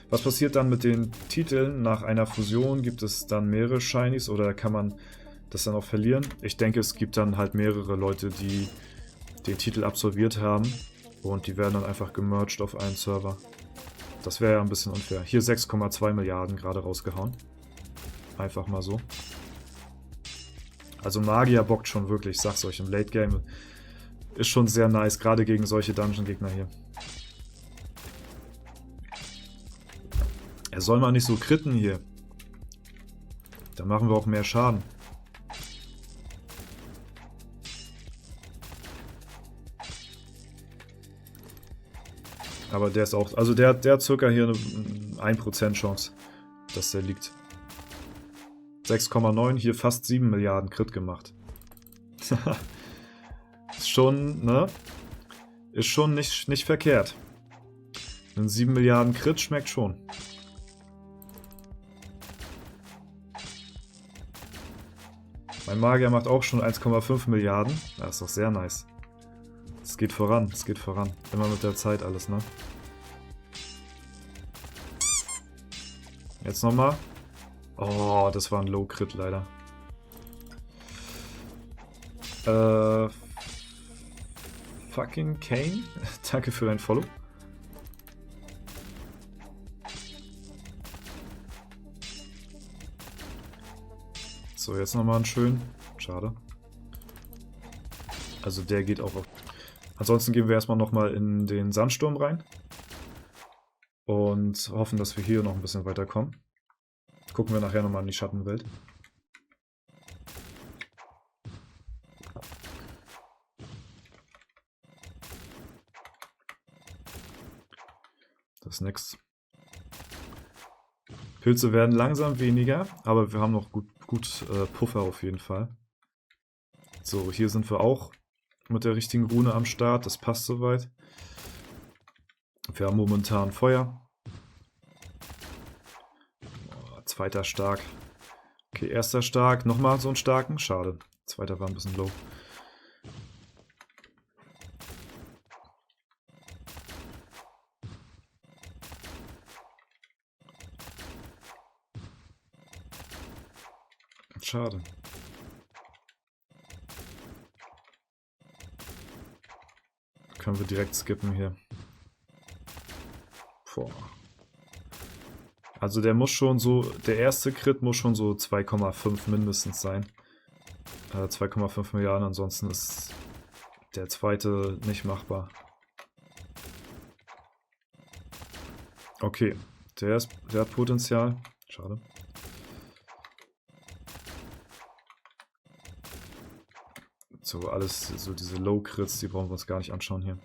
[SPEAKER 1] Was passiert dann mit den Titeln? Nach einer Fusion gibt es dann mehrere Shinies oder kann man das dann auch verlieren? Ich denke, es gibt dann halt mehrere Leute, die den Titel absolviert haben und die werden dann einfach gemerged auf einen Server. Das wäre ja ein bisschen unfair. Hier 6,2 Milliarden gerade rausgehauen. Einfach mal so. Also Magier bockt schon wirklich, ich sag's euch, im Late Game ist schon sehr nice, gerade gegen solche Dungeon-Gegner hier. Er soll mal nicht so critten hier. Da machen wir auch mehr Schaden. Aber der ist auch, also der hat circa hier eine 1% Chance, dass der liegt. 6,9, hier fast 7 Milliarden Crit gemacht. Ist schon, ne? Ist schon nicht verkehrt. Ein 7 Milliarden Crit schmeckt schon. Mein Magier macht auch schon 1,5 Milliarden. Das ist doch sehr nice. Es geht voran, es geht voran. Immer mit der Zeit alles, ne? Jetzt nochmal. Oh, das war ein Low-Crit leider. Fucking Kane. Danke für dein Follow. So, jetzt nochmal einen schönen. Schade. Also der geht auch auf. Ansonsten gehen wir erstmal nochmal in den Sandsturm rein. Und hoffen, dass wir hier noch ein bisschen weiterkommen. Gucken wir nachher nochmal in die Schattenwelt. Das ist nix. Pilze werden langsam weniger, aber wir haben noch gut Puffer auf jeden Fall. So, hier sind wir auch mit der richtigen Rune am Start. Das passt soweit. Wir haben momentan Feuer. Oh, zweiter stark. Okay, erster stark. Nochmal so einen starken. Schade. Zweiter war ein bisschen low. Schade. Können wir direkt skippen hier. Boah. Also der muss schon so, der erste Crit muss schon so 2,5 mindestens sein. 2,5 Milliarden, ansonsten ist der zweite nicht machbar. Okay, der hat Potenzial. Schade. So alles, so diese Low-Crits, die brauchen wir uns gar nicht anschauen hier.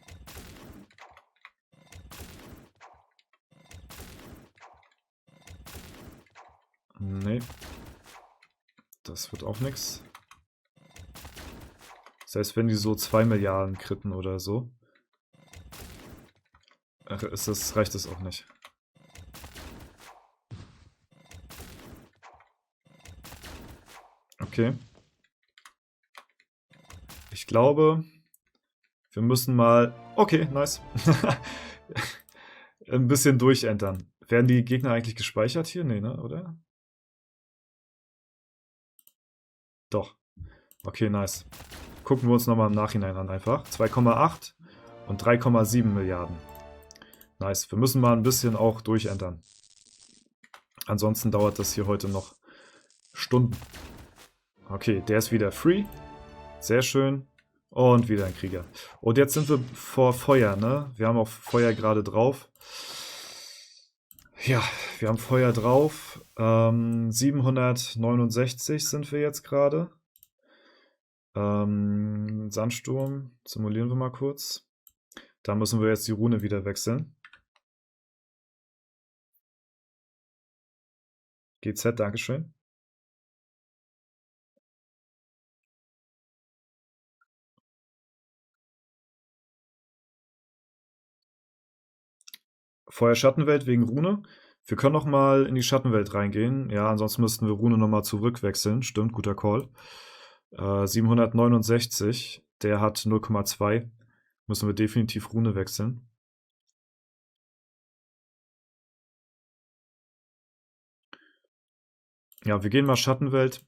[SPEAKER 1] Nee. Das wird auch nichts. Selbst wenn die so 2 Milliarden kritten oder so, reicht das auch nicht. Okay. Ich glaube, wir müssen mal... Okay, nice. Ein bisschen durchentern. Werden die Gegner eigentlich gespeichert hier? Nee, ne? Oder? Doch. Okay, nice. Gucken wir uns nochmal im Nachhinein an einfach. 2,8 und 3,7 Milliarden. Nice. Wir müssen mal ein bisschen auch durchentern. Ansonsten dauert das hier heute noch Stunden. Okay, der ist wieder free. Sehr schön. Und wieder ein Krieger. Und jetzt sind wir vor Feuer, ne? Wir haben auch Feuer gerade drauf. Ja, wir haben Feuer drauf. 769 sind wir jetzt gerade. Sandsturm. Simulieren wir mal kurz. Da müssen wir jetzt die Rune wieder wechseln. GZ, Dankeschön. Feuer Schattenwelt wegen Rune. Wir können noch mal in die Schattenwelt reingehen. Ja, ansonsten müssten wir Rune nochmal zurückwechseln. Stimmt, guter Call. 769, der hat 0,2. Müssen wir definitiv Rune wechseln. Ja, wir gehen mal Schattenwelt.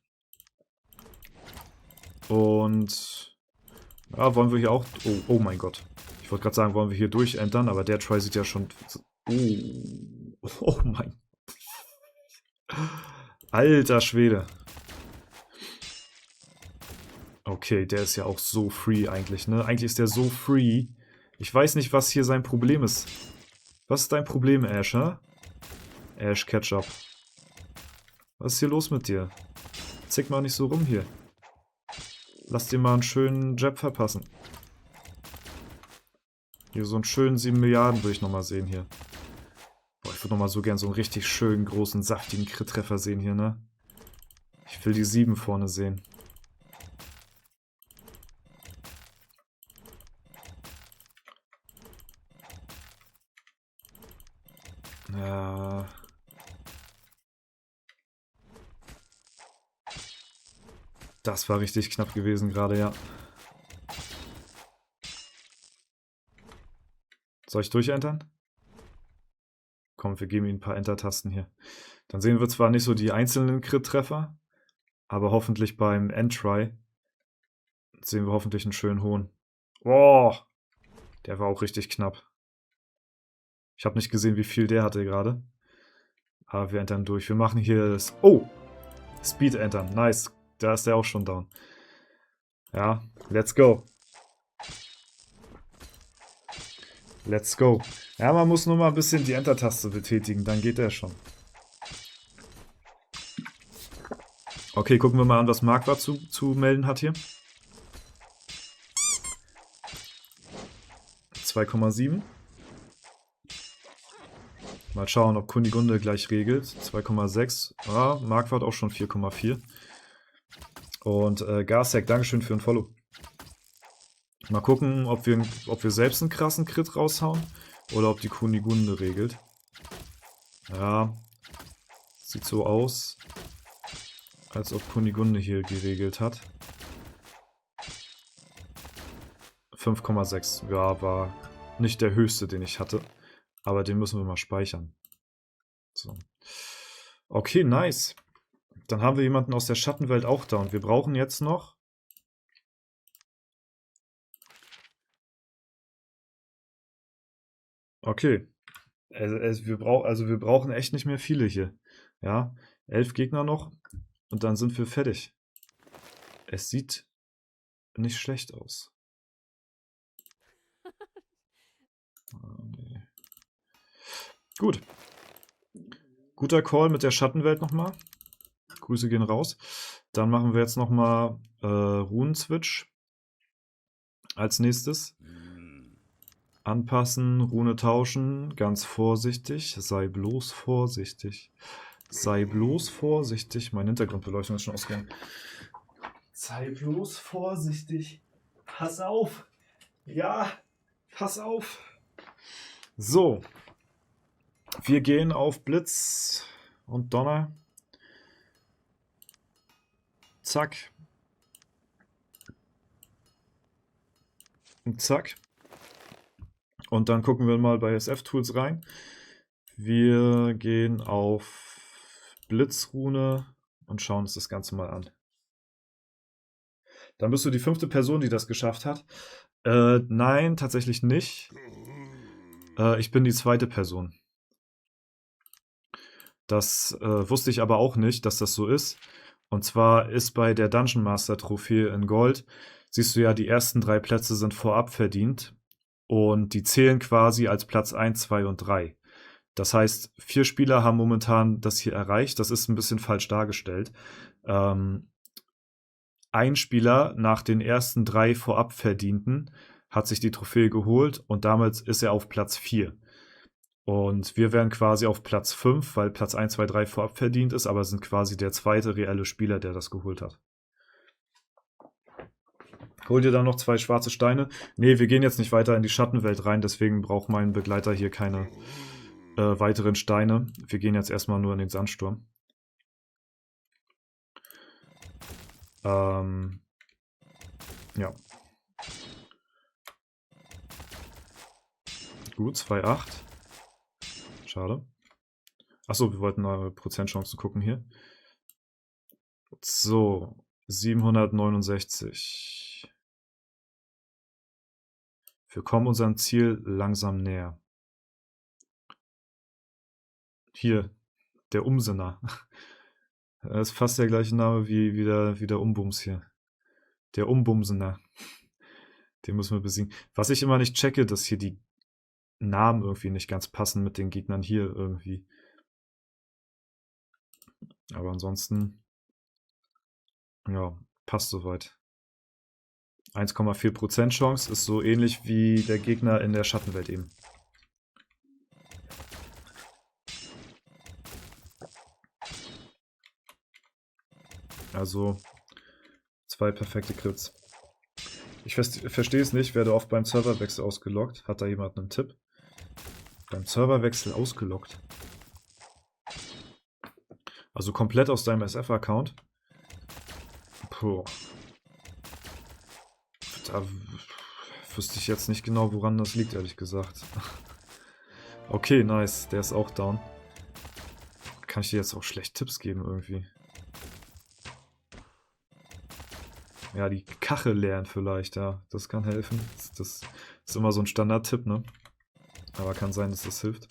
[SPEAKER 1] Und... Ja, wollen wir hier auch... Oh mein Gott. Ich wollte gerade sagen, wollen wir hier durchentern, aber der Try sieht ja schon... Oh mein... Alter Schwede. Okay, der ist ja auch so free eigentlich, ne? Eigentlich ist der so free. Ich weiß nicht, was hier sein Problem ist. Was ist dein Problem, Ash, hä? Ash Ketchup. Was ist hier los mit dir? Zick mal nicht so rum hier. Lass dir mal einen schönen Jab verpassen. Hier so einen schönen 7 Milliarden würde ich nochmal sehen hier. Boah, ich würde nochmal so gern so einen richtig schönen, großen, saftigen Crit-Treffer sehen hier, ne? Ich will die 7 vorne sehen. Ja. Das war richtig knapp gewesen gerade, ja. Soll ich durchentern? Komm, wir geben ihm ein paar Enter-Tasten hier. Dann sehen wir zwar nicht so die einzelnen Crit-Treffer, aber hoffentlich beim End-Try sehen wir hoffentlich einen schönen hohen. Oh, der war auch richtig knapp. Ich habe nicht gesehen, wie viel der hatte gerade. Aber wir entern durch. Wir machen hier das... Oh! Speed entern. Nice. Da ist der auch schon down. Ja, let's go. Let's go. Ja, man muss nur mal ein bisschen die Enter-Taste betätigen, dann geht der schon. Okay, gucken wir mal an, was Marquardt zu melden hat hier. 2,7. Mal schauen, ob Kunigunde gleich regelt. 2,6. Ah, Marquardt auch schon 4,4. Und Garsek, Dankeschön für ein Follow. Mal gucken, ob wir selbst einen krassen Crit raushauen oder ob die Kunigunde regelt. Ja, sieht so aus, als ob Kunigunde hier geregelt hat. 5,6. Ja, war nicht der höchste, den ich hatte. Aber den müssen wir mal speichern. So. Okay, nice. Dann haben wir jemanden aus der Schattenwelt auch da. Und wir brauchen jetzt noch... Okay. Wir brauchen echt nicht mehr viele hier. Ja, 11 Gegner noch. Und dann sind wir fertig. Es sieht nicht schlecht aus. Nee. Gut. Guter Call mit der Schattenwelt nochmal. Grüße gehen raus. Dann machen wir jetzt nochmal Runen-Switch. Als nächstes anpassen, Rune tauschen, ganz vorsichtig, sei bloß vorsichtig. Sei bloß vorsichtig. Meine Hintergrundbeleuchtung ist schon ausgegangen. Sei bloß vorsichtig. Pass auf. Ja, pass auf. So. Wir gehen auf Blitz und Donner. Zack. Und zack. Und dann gucken wir mal bei SF-Tools rein. Wir gehen auf Blitzrune und schauen uns das Ganze mal an. Dann bist du die 5. Person, die das geschafft hat. Nein, tatsächlich nicht. Ich bin die 2. Person. Das wusste ich aber auch nicht, dass das so ist. Und zwar ist bei der Dungeon Master Trophäe in Gold, siehst du ja, die ersten 3 Plätze sind vorab verdient. Und die zählen quasi als Platz 1, 2 und 3. Das heißt, 4 Spieler haben momentan das hier erreicht. Das ist ein bisschen falsch dargestellt. Ein Spieler nach den ersten 3 vorab verdienten hat sich die Trophäe geholt und damit ist er auf Platz 4. Und wir wären quasi auf Platz 5, weil Platz 1, 2, 3 vorab verdient ist, aber sind quasi der 2. reelle Spieler, der das geholt hat. Hol dir dann noch 2 schwarze Steine. Nee, wir gehen jetzt nicht weiter in die Schattenwelt rein, deswegen braucht mein Begleiter hier keine weiteren Steine. Wir gehen jetzt erstmal nur in den Sandsturm. Ja. Gut, 2,8. Schade. Achso, wir wollten eure Prozentchancen gucken hier. So, 769. Wir kommen unserem Ziel langsam näher. Hier, der Umsinner. Das ist fast der gleiche Name wie der Umbums hier. Der Umbumsener. Den müssen wir besiegen. Was ich immer nicht checke, dass hier die Namen irgendwie nicht ganz passen mit den Gegnern hier irgendwie. Aber ansonsten, ja, passt soweit. 1,4% Chance ist so ähnlich wie der Gegner in der Schattenwelt eben. Also 2 perfekte Crits. Ich verstehe es nicht, werde oft beim Serverwechsel ausgeloggt. Hat da jemand einen Tipp? Beim Serverwechsel ausgeloggt? Also komplett aus deinem SF-Account? Puh. Da wüsste ich jetzt nicht genau, woran das liegt, ehrlich gesagt. Okay, nice. Der ist auch down. Kann ich dir jetzt auch schlecht Tipps geben irgendwie? Ja, die Kachel leeren vielleicht, ja. Das kann helfen. Das ist immer so ein Standardtipp, ne? Aber kann sein, dass das hilft.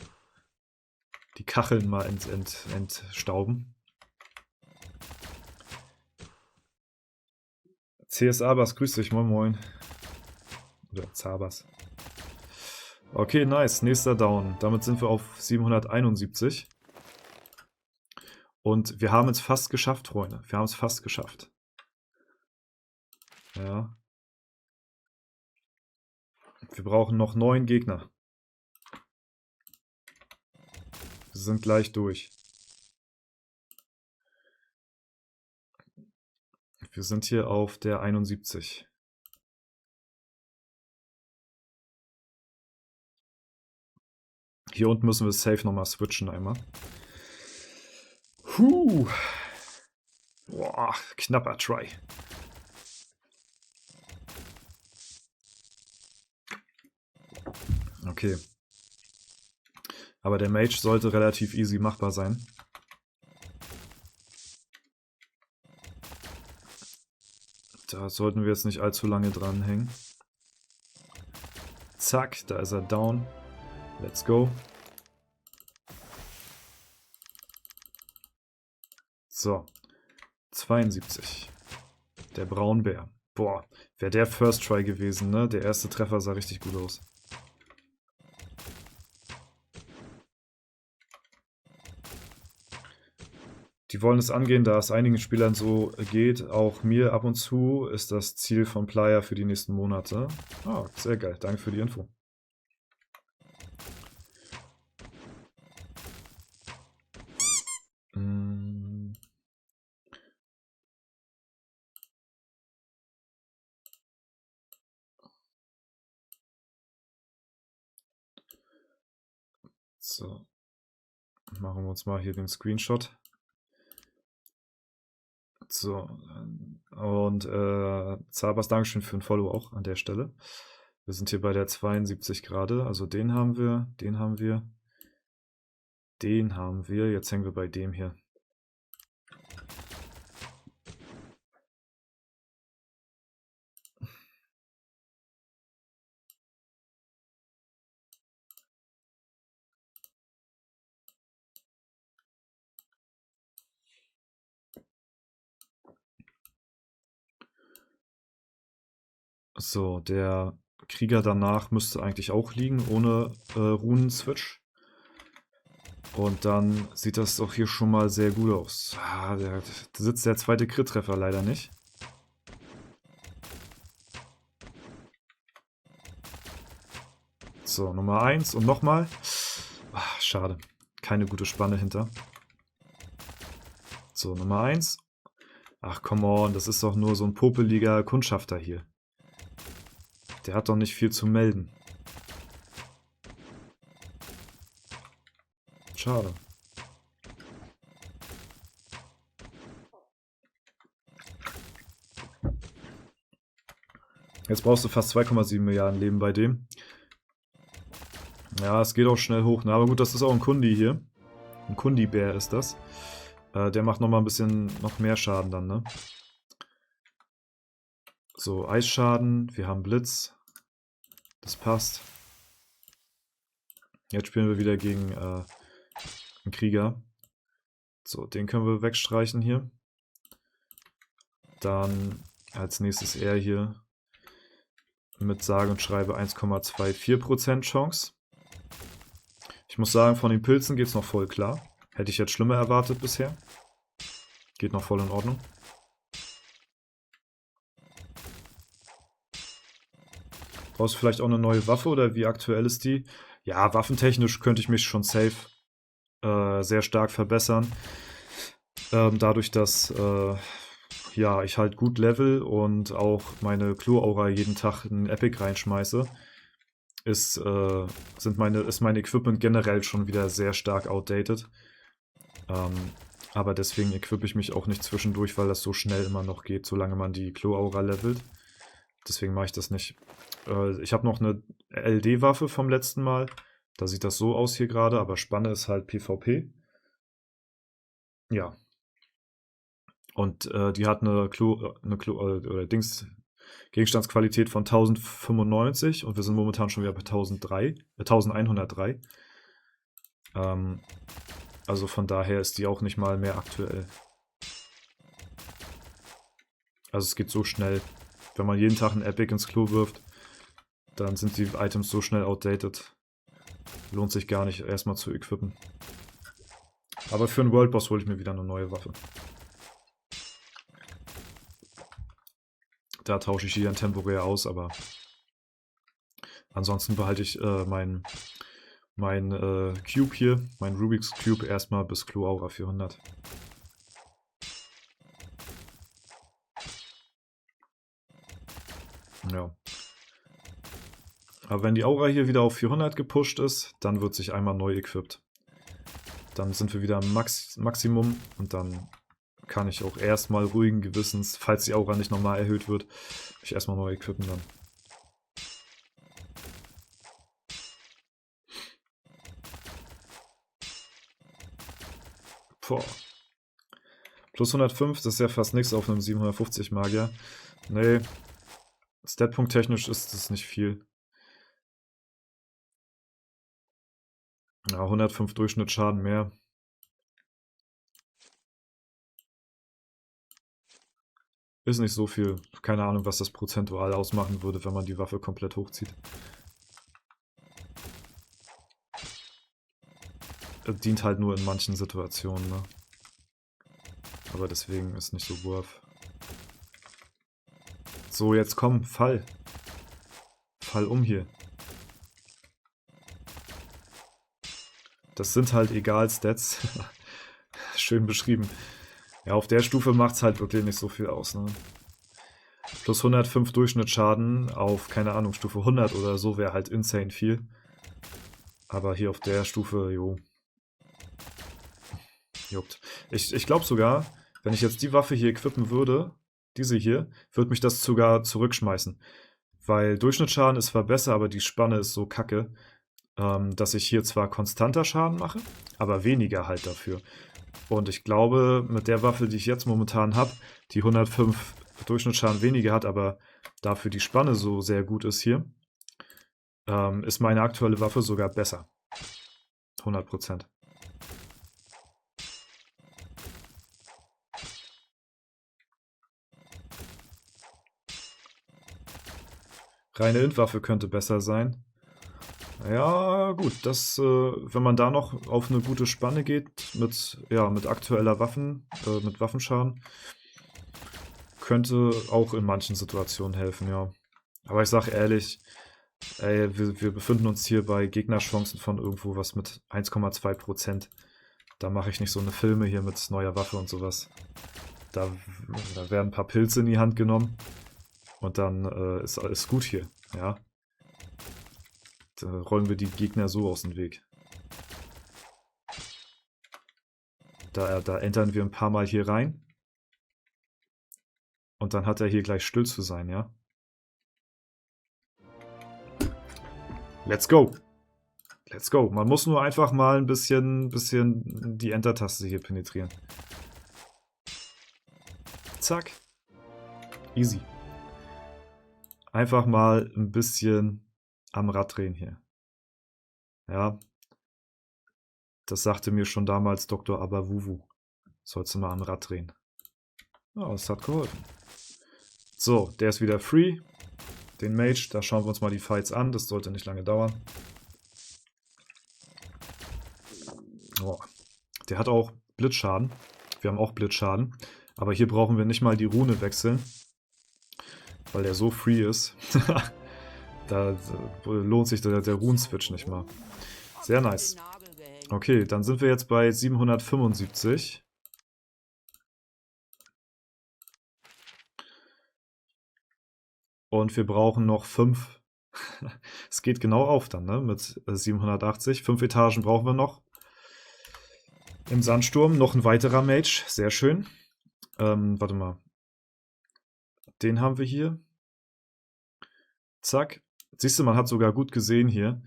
[SPEAKER 1] Die Kacheln mal entstauben. CS Abas, grüß dich, moin moin. Oder Zabas. Okay, nice. Nächster Down. Damit sind wir auf 771. Und wir haben es fast geschafft, Freunde. Wir haben es fast geschafft. Ja. Wir brauchen noch 9 Gegner. Wir sind gleich durch. Wir sind hier auf der 71. Hier unten müssen wir safe nochmal switchen einmal. Boah, knapper Try. Okay. Aber der Mage sollte relativ easy machbar sein. Da sollten wir jetzt nicht allzu lange dranhängen. Zack, da ist er down. Let's go. So. 72. Der Braunbär. Boah, wäre der First Try gewesen, ne? Der erste Treffer sah richtig gut aus. Die wollen es angehen, da es einigen Spielern so geht, auch mir ab und zu, ist das Ziel von Playa für die nächsten Monate. Ah, sehr geil. Danke für die Info. So. Machen wir uns mal hier den Screenshot. So. Und Zabas, Dankeschön für ein Follow auch an der Stelle. Wir sind hier bei der 72 gerade. Also den haben wir, den haben wir. Den haben wir. Jetzt hängen wir bei dem hier. So, der Krieger danach müsste eigentlich auch liegen, ohne Runen-Switch. Und dann sieht das doch hier schon mal sehr gut aus. Ah, da sitzt der zweite Crit-Treffer leider nicht. So, Nummer 1 und nochmal. Ah, schade. Keine gute Spanne hinter. So, Nummer 1. Ach, come on, das ist doch nur so ein popeliger Kundschafter hier. Der hat doch nicht viel zu melden. Schade. Jetzt brauchst du fast 2,7 Milliarden Leben bei dem. Ja, es geht auch schnell hoch. Ne? Aber gut, das ist auch ein Kundi hier. Ein Kundi-Bär ist das. Der macht nochmal ein bisschen noch mehr Schaden dann, ne? So, Eisschaden. Wir haben Blitz. Das passt. Jetzt spielen wir wieder gegen einen Krieger. So, den können wir wegstreichen hier. Dann als nächstes er hier mit sage und schreibe 1,24% Chance. Ich muss sagen, von den Pilzen geht es noch voll klar. Hätte ich jetzt schlimmer erwartet bisher. Geht noch voll in Ordnung. Brauchst du vielleicht auch eine neue Waffe oder wie aktuell ist die? Ja, waffentechnisch könnte ich mich schon safe sehr stark verbessern. Dadurch, dass ja, ich halt gut level und auch meine Klo-Aura jeden Tag in Epic reinschmeiße, ist mein Equipment generell schon wieder sehr stark outdated. Aber deswegen equippe ich mich auch nicht zwischendurch, weil das so schnell immer noch geht, solange man die Klo-Aura levelt. Deswegen mache ich das nicht. Ich habe noch eine LD-Waffe vom letzten Mal. Da sieht das so aus hier gerade, aber Spanne ist halt PvP. Ja. Und die hat eine Gegenstandsqualität von 1095 und wir sind momentan schon wieder bei 1103. Also von daher ist die auch nicht mal mehr aktuell. Also es geht so schnell. Wenn man jeden Tag ein Epic ins Klo wirft, dann sind die Items so schnell outdated. Lohnt sich gar nicht, erstmal zu equippen. Aber für einen World Boss hole ich mir wieder eine neue Waffe. Da tausche ich die dann temporär aus, aber ansonsten behalte ich mein Cube hier, mein Rubik's Cube, erstmal bis Klo Aura 400. Ja. Aber wenn die Aura hier wieder auf 400 gepusht ist, dann wird sich einmal neu equipped. Dann sind wir wieder am Maximum und dann kann ich auch erstmal ruhigen Gewissens, falls die Aura nicht nochmal erhöht wird, mich erstmal neu equippen dann. Boah. Plus 105, das ist ja fast nichts auf einem 750 Magier. Nee, Statpunkt technisch ist das nicht viel. Ja, 105 Durchschnittsschaden mehr. Ist nicht so viel. Keine Ahnung, was das prozentual ausmachen würde, wenn man die Waffe komplett hochzieht. Dient halt nur in manchen Situationen, ne? Aber deswegen ist nicht so Wurf. So, jetzt komm, fall. Fall um hier. Das sind halt egal Stats. Schön beschrieben. Ja, auf der Stufe macht es halt wirklich nicht so viel aus, ne? Plus 105 Durchschnittsschaden auf, keine Ahnung, Stufe 100 oder so wäre halt insane viel. Aber hier auf der Stufe, jo. Juckt. Ich glaube sogar, wenn ich jetzt die Waffe hier equippen würde, diese hier, würde mich das sogar zurückschmeißen. Weil Durchschnittsschaden ist zwar besser, aber die Spanne ist so kacke, dass ich hier zwar konstanter Schaden mache, aber weniger halt dafür. Und ich glaube, mit der Waffe, die ich jetzt momentan habe, die 105 Durchschnittsschaden weniger hat, aber dafür die Spanne so sehr gut ist hier, ist meine aktuelle Waffe sogar besser. 100%. Reine Intwaffe könnte besser sein. Ja, gut, das, wenn man da noch auf eine gute Spanne geht mit, ja, mit aktueller Waffen, mit Waffenschaden, könnte auch in manchen Situationen helfen, ja. Aber ich sag ehrlich, ey, wir befinden uns hier bei Gegnerchancen von irgendwo was mit 1,2%. Da mache ich nicht so eine Filme hier mit neuer Waffe und sowas. Da werden ein paar Pilze in die Hand genommen und dann ist alles gut hier, ja. Da rollen wir die Gegner so aus dem Weg. Da entern wir ein paar Mal hier rein. Und dann hat er hier gleich still zu sein, ja? Let's go! Let's go! Man muss nur einfach mal ein bisschen die Enter-Taste hier penetrieren. Zack. Easy. Einfach mal ein bisschen am Rad drehen hier. Ja. Das sagte mir schon damals Dr. Abawuwu. Sollst du mal am Rad drehen. Oh, das hat geholfen. So, der ist wieder free. Den Mage, da schauen wir uns mal die Fights an. Das sollte nicht lange dauern. Oh, der hat auch Blitzschaden. Wir haben auch Blitzschaden. Aber hier brauchen wir nicht mal die Rune wechseln. Weil der so free ist. Da lohnt sich der Rune-Switch nicht mal. Sehr nice. Okay, dann sind wir jetzt bei 775. Und wir brauchen noch 5. Es geht genau auf dann, ne? Mit 780. 5 Etagen brauchen wir noch. Im Sandsturm noch ein weiterer Mage. Sehr schön. Warte mal. Den haben wir hier. Zack. Siehst du, man hat sogar gut gesehen hier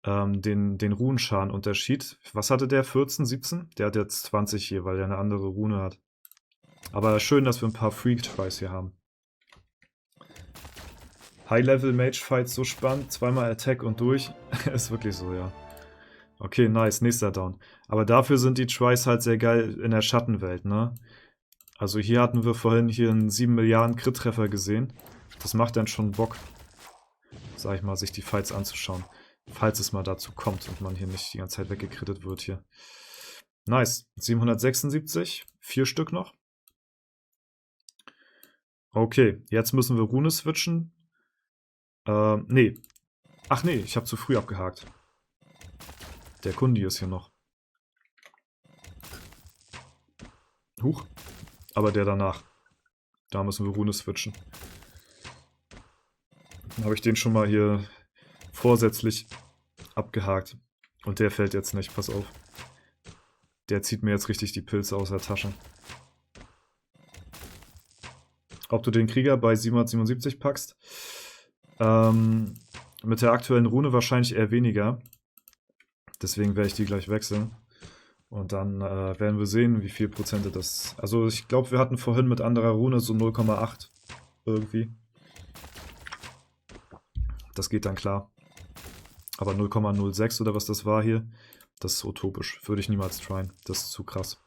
[SPEAKER 1] den Runenschaden-Unterschied. Was hatte der? 14, 17? Der hat jetzt 20 hier, weil er eine andere Rune hat. Aber schön, dass wir ein paar Freak-Tries hier haben. High-Level-Mage-Fights so spannend. Zweimal Attack und durch. Ist wirklich so, ja. Okay, nice. Nächster Down. Aber dafür sind die Tries halt sehr geil in der Schattenwelt, ne? Also hier hatten wir vorhin hier einen 7 Milliarden Crit-Treffer gesehen. Das macht dann schon Bock, sag ich mal, sich die Fights anzuschauen. Falls es mal dazu kommt und man hier nicht die ganze Zeit weggekrittet wird hier. Nice. 776. 4 Stück noch. Okay, jetzt müssen wir Rune switchen. Nee. Ach nee, ich habe zu früh abgehakt. Der Kundi ist hier noch. Huch. Aber der danach. Da müssen wir Rune switchen. Dann habe ich den schon mal hier vorsätzlich abgehakt. Und der fällt jetzt nicht, pass auf. Der zieht mir jetzt richtig die Pilze aus der Tasche. Ob du den Krieger bei 777 packst? Mit der aktuellen Rune wahrscheinlich eher weniger. Deswegen werde ich die gleich wechseln. Und dann werden wir sehen, wie viel Prozente das... Also ich glaube, wir hatten vorhin mit anderer Rune so 0,8 irgendwie. Das geht dann klar. Aber 0,06 oder was das war hier, das ist utopisch. Würde ich niemals tryen. Das ist zu krass.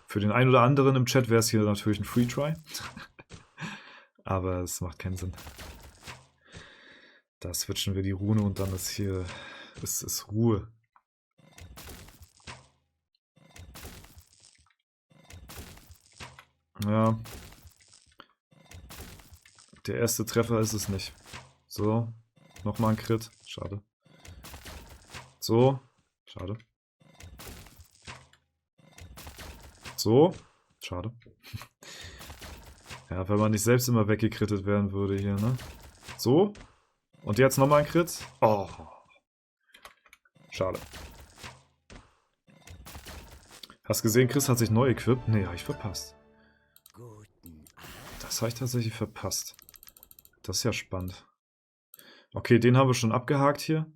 [SPEAKER 1] Für den einen oder anderen im Chat wäre es hier natürlich ein Free-Try. Aber es macht keinen Sinn. Da switchen wir die Rune und dann ist hier... Es ist Ruhe. Ja. Der erste Treffer ist es nicht. So. Nochmal ein Crit. Schade. So. Schade. So. Schade. Ja, wenn man nicht selbst immer weggekrittet werden würde hier, ne? So. Und jetzt nochmal ein Crit. Oh. Schade. Hast gesehen, Chris hat sich neu equipped? Nee, habe ich verpasst. Das habe ich tatsächlich verpasst. Das ist ja spannend. Okay, den haben wir schon abgehakt hier.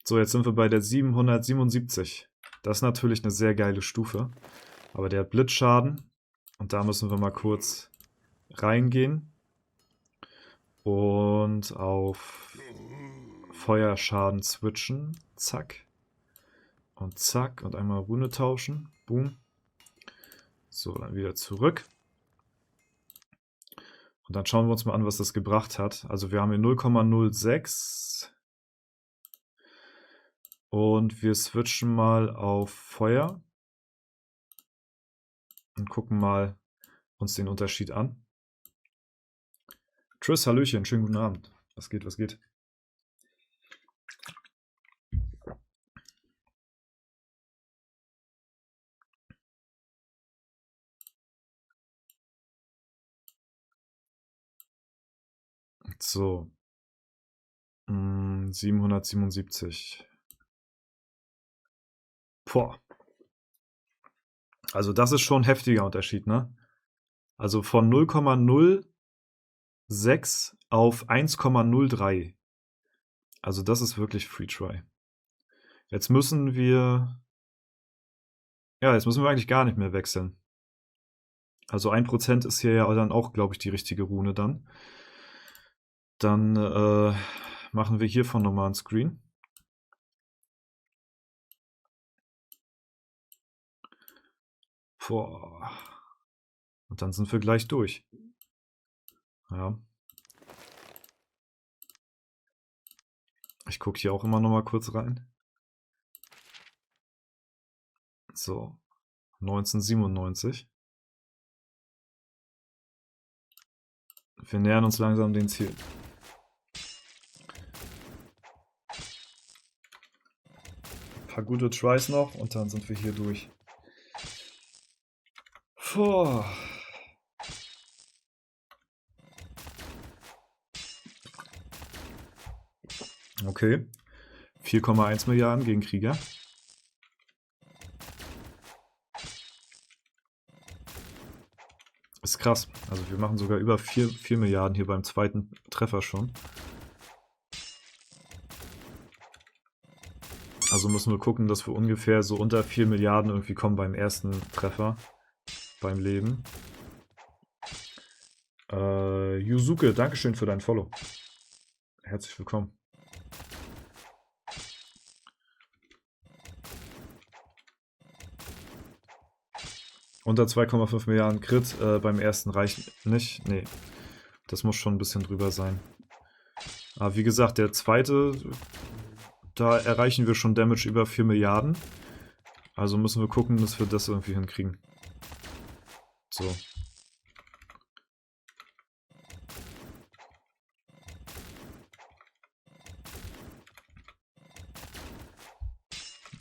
[SPEAKER 1] So, jetzt sind wir bei der 777. Das ist natürlich eine sehr geile Stufe. Aber der hat Blitzschaden. Und da müssen wir mal kurz reingehen. Und auf Feuerschaden switchen. Zack. Und zack. Und einmal Rune tauschen. Boom. So, dann wieder zurück. Und dann schauen wir uns mal an, was das gebracht hat. Also wir haben hier 0,06. Und wir switchen mal auf Feuer. Und gucken mal uns den Unterschied an. Tschüss, Hallöchen, schönen guten Abend. Was geht, was geht? So. 777. Boah. Also das ist schon ein heftiger Unterschied, ne? Also von 0,06 auf 1,03. Also das ist wirklich Free Try. Jetzt müssen wir... Ja, jetzt müssen wir eigentlich gar nicht mehr wechseln. Also 1% ist hier ja dann auch, glaube ich, die richtige Rune dann. Dann machen wir hiervon nochmal einen Screen. Boah. Und dann sind wir gleich durch. Ja. Ich gucke hier auch immer noch mal kurz rein. So. 1997. Wir nähern uns langsam dem Ziel. Ein paar gute Tries noch und dann sind wir hier durch. Boah. Okay. 4,1 Milliarden gegen Krieger. Ist krass. Also wir machen sogar über 4 Milliarden hier beim zweiten Treffer schon. Also müssen wir gucken, dass wir ungefähr so unter 4 Milliarden irgendwie kommen beim ersten Treffer. Beim Leben. Yusuke, Dankeschön für dein Follow. Herzlich willkommen. Unter 2,5 Milliarden Crit beim ersten reicht nicht. Nee, das muss schon ein bisschen drüber sein. Aber wie gesagt, der zweite, da erreichen wir schon Damage über 4 Milliarden. Also müssen wir gucken, dass wir das irgendwie hinkriegen. So.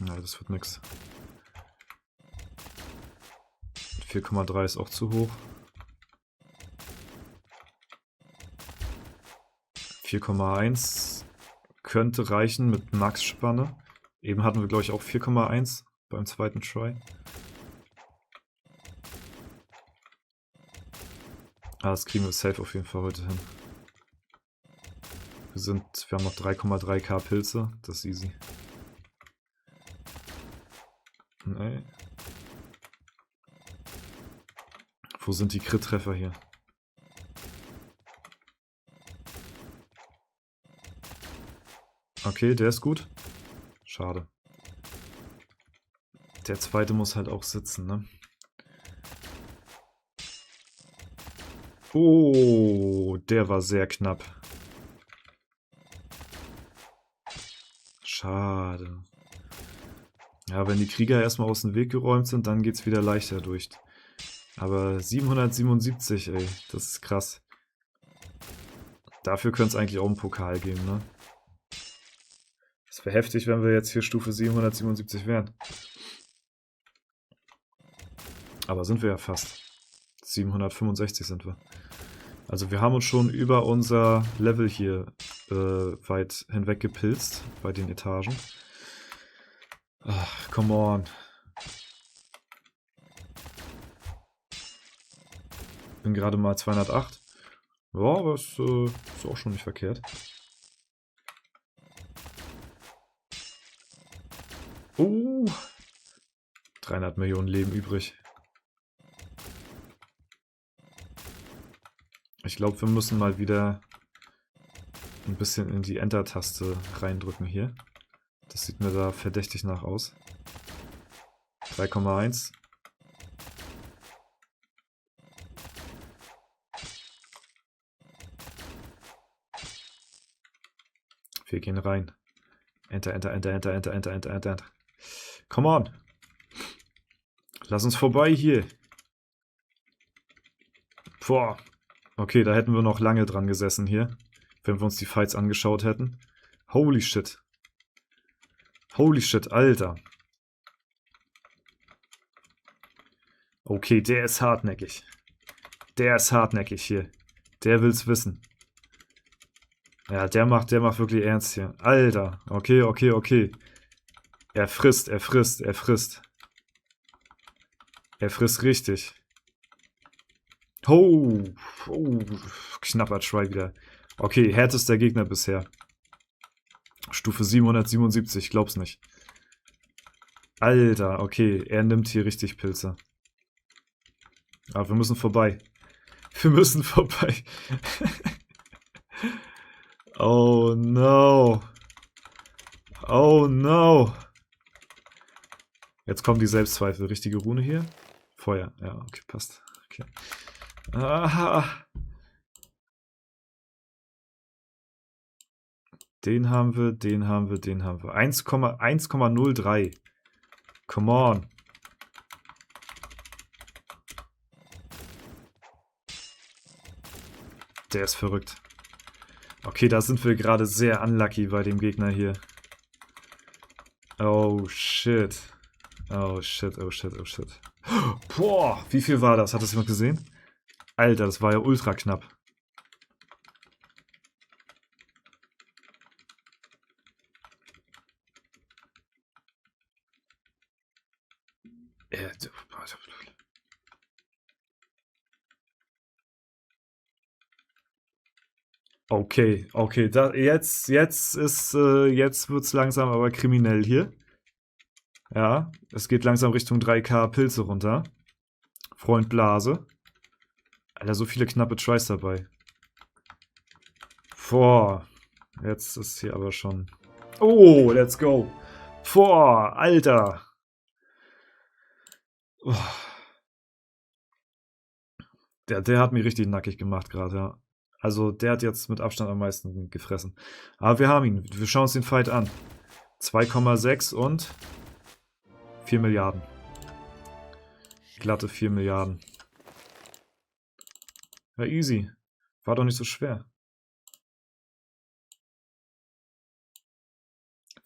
[SPEAKER 1] Ja, das wird nix. 4,3 ist auch zu hoch. 4,1 könnte reichen mit Max-Spanne. Eben hatten wir, glaube ich, auch 4,1 beim zweiten Try. Das kriegen wir safe auf jeden Fall heute hin. Wir haben noch 3,3k Pilze. Das ist easy. Nee. Wo sind die Crit-Treffer hier? Okay, der ist gut. Schade. Der zweite muss halt auch sitzen, ne? Oh, der war sehr knapp. Schade. Ja, wenn die Krieger erstmal aus dem Weg geräumt sind, dann geht's wieder leichter durch Aber 777, ey, das ist krass. Dafür könnte es eigentlich auch einen Pokal geben, ne? Das wäre heftig, wenn wir jetzt hier Stufe 777 wären. Aber sind wir ja fast. 765 sind wir. Also wir haben uns schon über unser Level hier weit hinweg gepilzt bei den Etagen. Ach, come on. Bin gerade mal 208. Ja, aber ist auch schon nicht verkehrt. Oh! 300 Millionen Leben übrig. Ich glaube, wir müssen mal wieder ein bisschen in die Enter-Taste reindrücken hier. Das sieht mir da verdächtig nach aus. 3,1. Wir gehen rein. Enter, enter, enter, enter, enter, enter, enter, enter. Come on! Lass uns vorbei hier. Boah. Okay, da hätten wir noch lange dran gesessen hier, wenn wir uns die Fights angeschaut hätten. Holy shit. Holy shit, Alter. Okay, der ist hartnäckig. Der ist hartnäckig hier. Der will's wissen. Ja, der macht wirklich ernst hier. Alter. Okay, okay, okay. Er frisst, er frisst, er frisst. Er frisst richtig. Oh, knapper Try wieder. Okay, härtester Gegner bisher. Stufe 777, glaub's nicht. Alter, okay, er nimmt hier richtig Pilze. Aber wir müssen vorbei. Wir müssen vorbei. Oh no. Oh no. Jetzt kommen die Selbstzweifel. Richtige Rune hier. Feuer. Ja, okay, passt. Okay. Ah. Den haben wir, den haben wir, den haben wir. 1,03. Come on. Der ist verrückt. Okay, da sind wir gerade sehr unlucky bei dem Gegner hier. Oh shit. Oh shit, oh shit, oh shit. Boah, wie viel war das? Hat das jemand gesehen? Alter, das war ja ultra knapp. Okay, okay, jetzt wird's langsam aber kriminell hier. Ja, es geht langsam Richtung 3K Pilze runter. Freund Blase. Alter, so viele knappe Tries dabei. Boah, jetzt ist hier aber schon... Oh, let's go. Boah, Alter. Oh. Der hat mich richtig nackig gemacht gerade, ja. Also der hat jetzt mit Abstand am meisten gefressen. Aber wir haben ihn. Wir schauen uns den Fight an. 2,6 und 4 Milliarden. Glatte 4 Milliarden. Ja, easy. War doch nicht so schwer.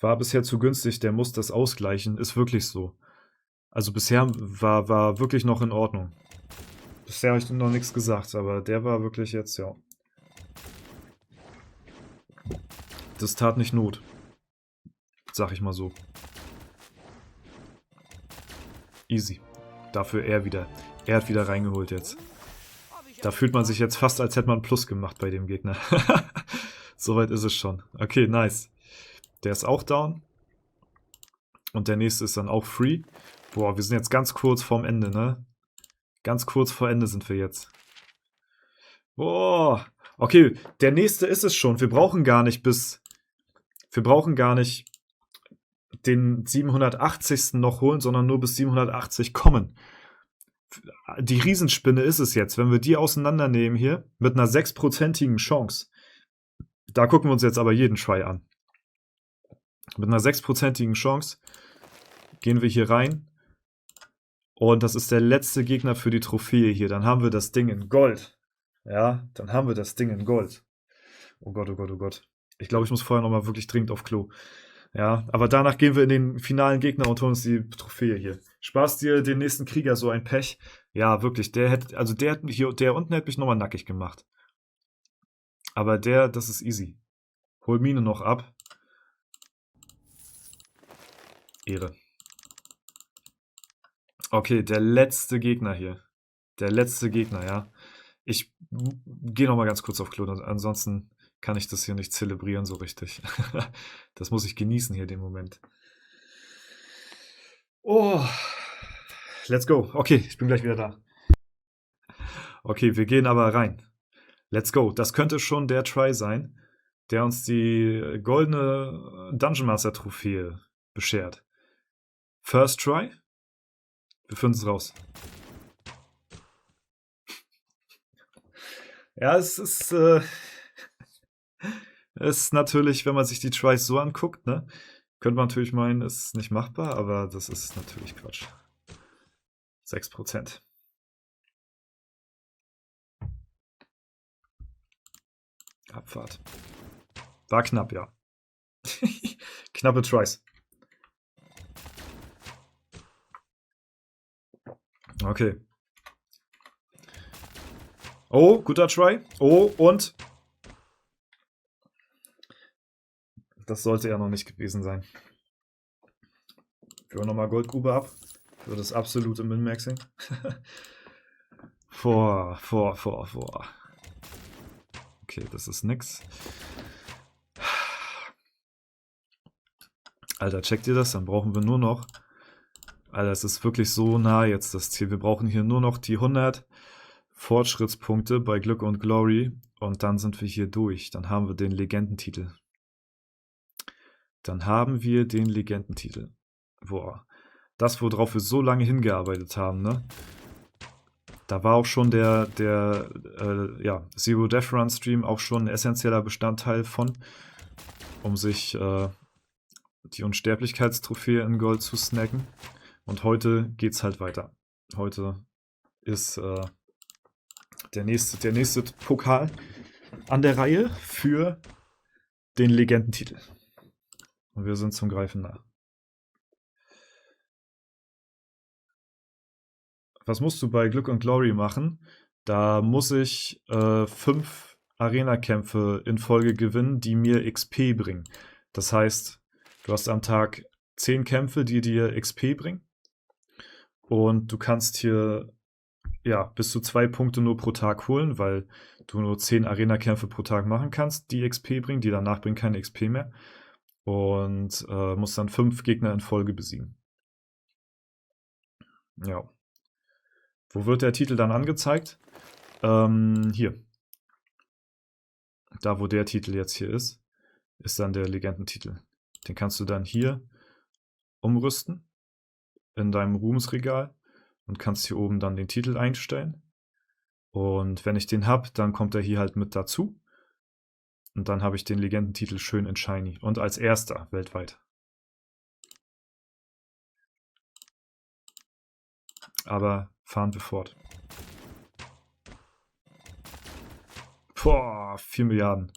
[SPEAKER 1] War bisher zu günstig, der muss das ausgleichen. Ist wirklich so. Also bisher war wirklich noch in Ordnung. Bisher habe ich noch nichts gesagt, aber der war wirklich jetzt, ja. Das tat nicht Not. Sag ich mal so. Easy. Dafür er wieder. Er hat wieder reingeholt jetzt. Da fühlt man sich jetzt fast, als hätte man Plus gemacht bei dem Gegner. Soweit ist es schon. Okay, nice. Der ist auch down. Und der nächste ist dann auch free. Boah, wir sind jetzt ganz kurz vorm Ende, ne? Ganz kurz vor Ende sind wir jetzt. Boah. Okay, der nächste ist es schon. Wir brauchen gar nicht den 780. noch holen, sondern nur bis 780 kommen. Die Riesenspinne ist es jetzt. Wenn wir die auseinandernehmen hier, mit einer 6%igen Chance. Da gucken wir uns jetzt aber jeden Try an. Mit einer 6%igen Chance gehen wir hier rein Und das ist der letzte Gegner für die Trophäe hier. Dann haben wir das Ding in Gold. Ja, dann haben wir das Ding in Gold. Oh Gott, oh Gott, oh Gott. Ich glaube, ich muss vorher nochmal wirklich dringend auf Klo. Ja, aber danach gehen wir in den finalen Gegner und holen uns die Trophäe hier. Spaß dir den nächsten Krieger, so ein Pech. Ja, wirklich, der unten hätte mich nochmal nackig gemacht. Aber das ist easy. Hol Mine noch ab. Ehre. Okay, der letzte Gegner hier. Der letzte Gegner, ja. Ich gehe nochmal ganz kurz auf Klo, ansonsten kann ich das hier nicht zelebrieren so richtig. Das muss ich genießen hier, den Moment. Oh, let's go. Okay, ich bin gleich wieder da. Okay, wir gehen aber rein. Let's go. Das könnte schon der Try sein, der uns die goldene Dungeon Master Trophäe beschert. First Try? Wir finden es raus. Ja, es ist natürlich, wenn man sich die Tries so anguckt, ne, könnte man natürlich meinen, es ist nicht machbar, aber das ist natürlich Quatsch. 6%. Abfahrt. War knapp, ja. Knappe Tries. Okay. Oh, guter Try. Oh, und das sollte ja noch nicht gewesen sein. Wir holen nochmal Goldgrube ab. Für das absolute Min-Maxing. vor. Okay, das ist nix. Alter, checkt ihr das? Dann brauchen wir nur noch... Alter, es ist wirklich so nah jetzt, das Ziel. Wir brauchen hier nur noch die 100 Fortschrittspunkte bei Glück und Glory. Und dann sind wir hier durch. Dann haben wir den Legendentitel. Boah. Das, worauf wir so lange hingearbeitet haben, ne? Da war auch schon der Zero Death Run Stream auch schon ein essentieller Bestandteil von, um sich die Unsterblichkeitstrophäe in Gold zu snacken. Und heute geht's halt weiter. Heute ist der nächste Pokal an der Reihe für den Legendentitel. Und wir sind zum Greifen nah. Was musst du bei Glück und Glory machen? Da muss ich 5 Arena-Kämpfe in Folge gewinnen, die mir XP bringen. Das heißt, du hast am Tag 10 Kämpfe, die dir XP bringen. Und du kannst hier bis zu 2 Punkte nur pro Tag holen, weil du nur 10 Arena-Kämpfe pro Tag machen kannst, die XP bringen. Die danach bringen keine XP mehr. Und musst dann 5 Gegner in Folge besiegen. Ja. Wo wird der Titel dann angezeigt? Hier. Da, wo der Titel jetzt hier ist dann der Legendentitel. Den kannst du dann hier umrüsten in deinem Ruhmesregal und kannst hier oben dann den Titel einstellen. Und wenn ich den habe, dann kommt er hier halt mit dazu. Und dann habe ich den Legendentitel schön in Shiny und als erster weltweit. Aber fahren wir fort. Boah, 4 Milliarden.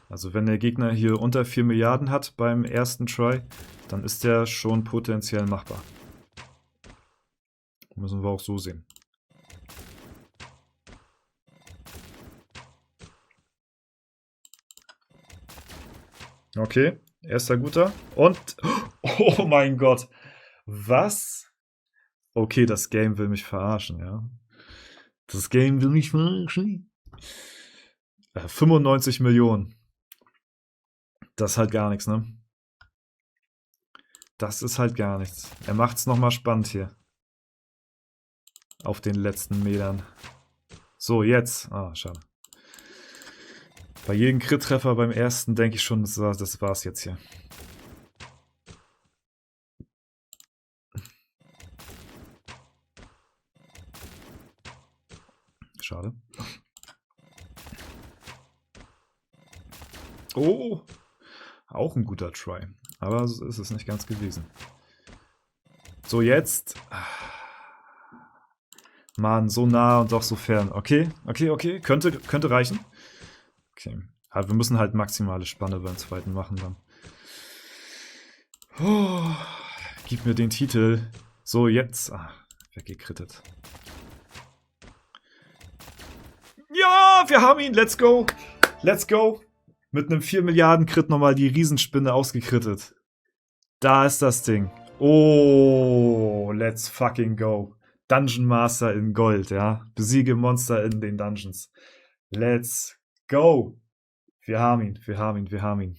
[SPEAKER 1] Also wenn der Gegner hier unter 4 Milliarden hat beim ersten Try, dann ist der schon potenziell machbar. Müssen wir auch so sehen. Okay, erster guter. Und... Oh mein Gott. Was? Okay, das Game will mich verarschen, ja. Das Game will mich verarschen. 95 Millionen. Das ist halt gar nichts, ne? Das ist halt gar nichts. Er macht's nochmal spannend hier. Auf den letzten Metern. So, jetzt. Ah, schade. Bei jedem Crit-Treffer beim ersten denke ich schon, das war's jetzt hier. Schade. Oh, auch ein guter Try. Aber so ist es nicht ganz gewesen. So, jetzt. Mann, so nah und doch so fern. Okay, okay, okay. Könnte reichen. Okay. Aber wir müssen halt maximale Spanne beim zweiten machen dann. Oh, gib mir den Titel. So, jetzt. Weggekrittet. Ja, wir haben ihn. Let's go. Let's go. Mit einem 4 Milliarden Crit nochmal die Riesenspinne ausgekrittet. Da ist das Ding. Oh, let's fucking go. Dungeon Master in Gold, ja. Besiege Monster in den Dungeons. Let's go. Wir haben ihn, wir haben ihn, wir haben ihn.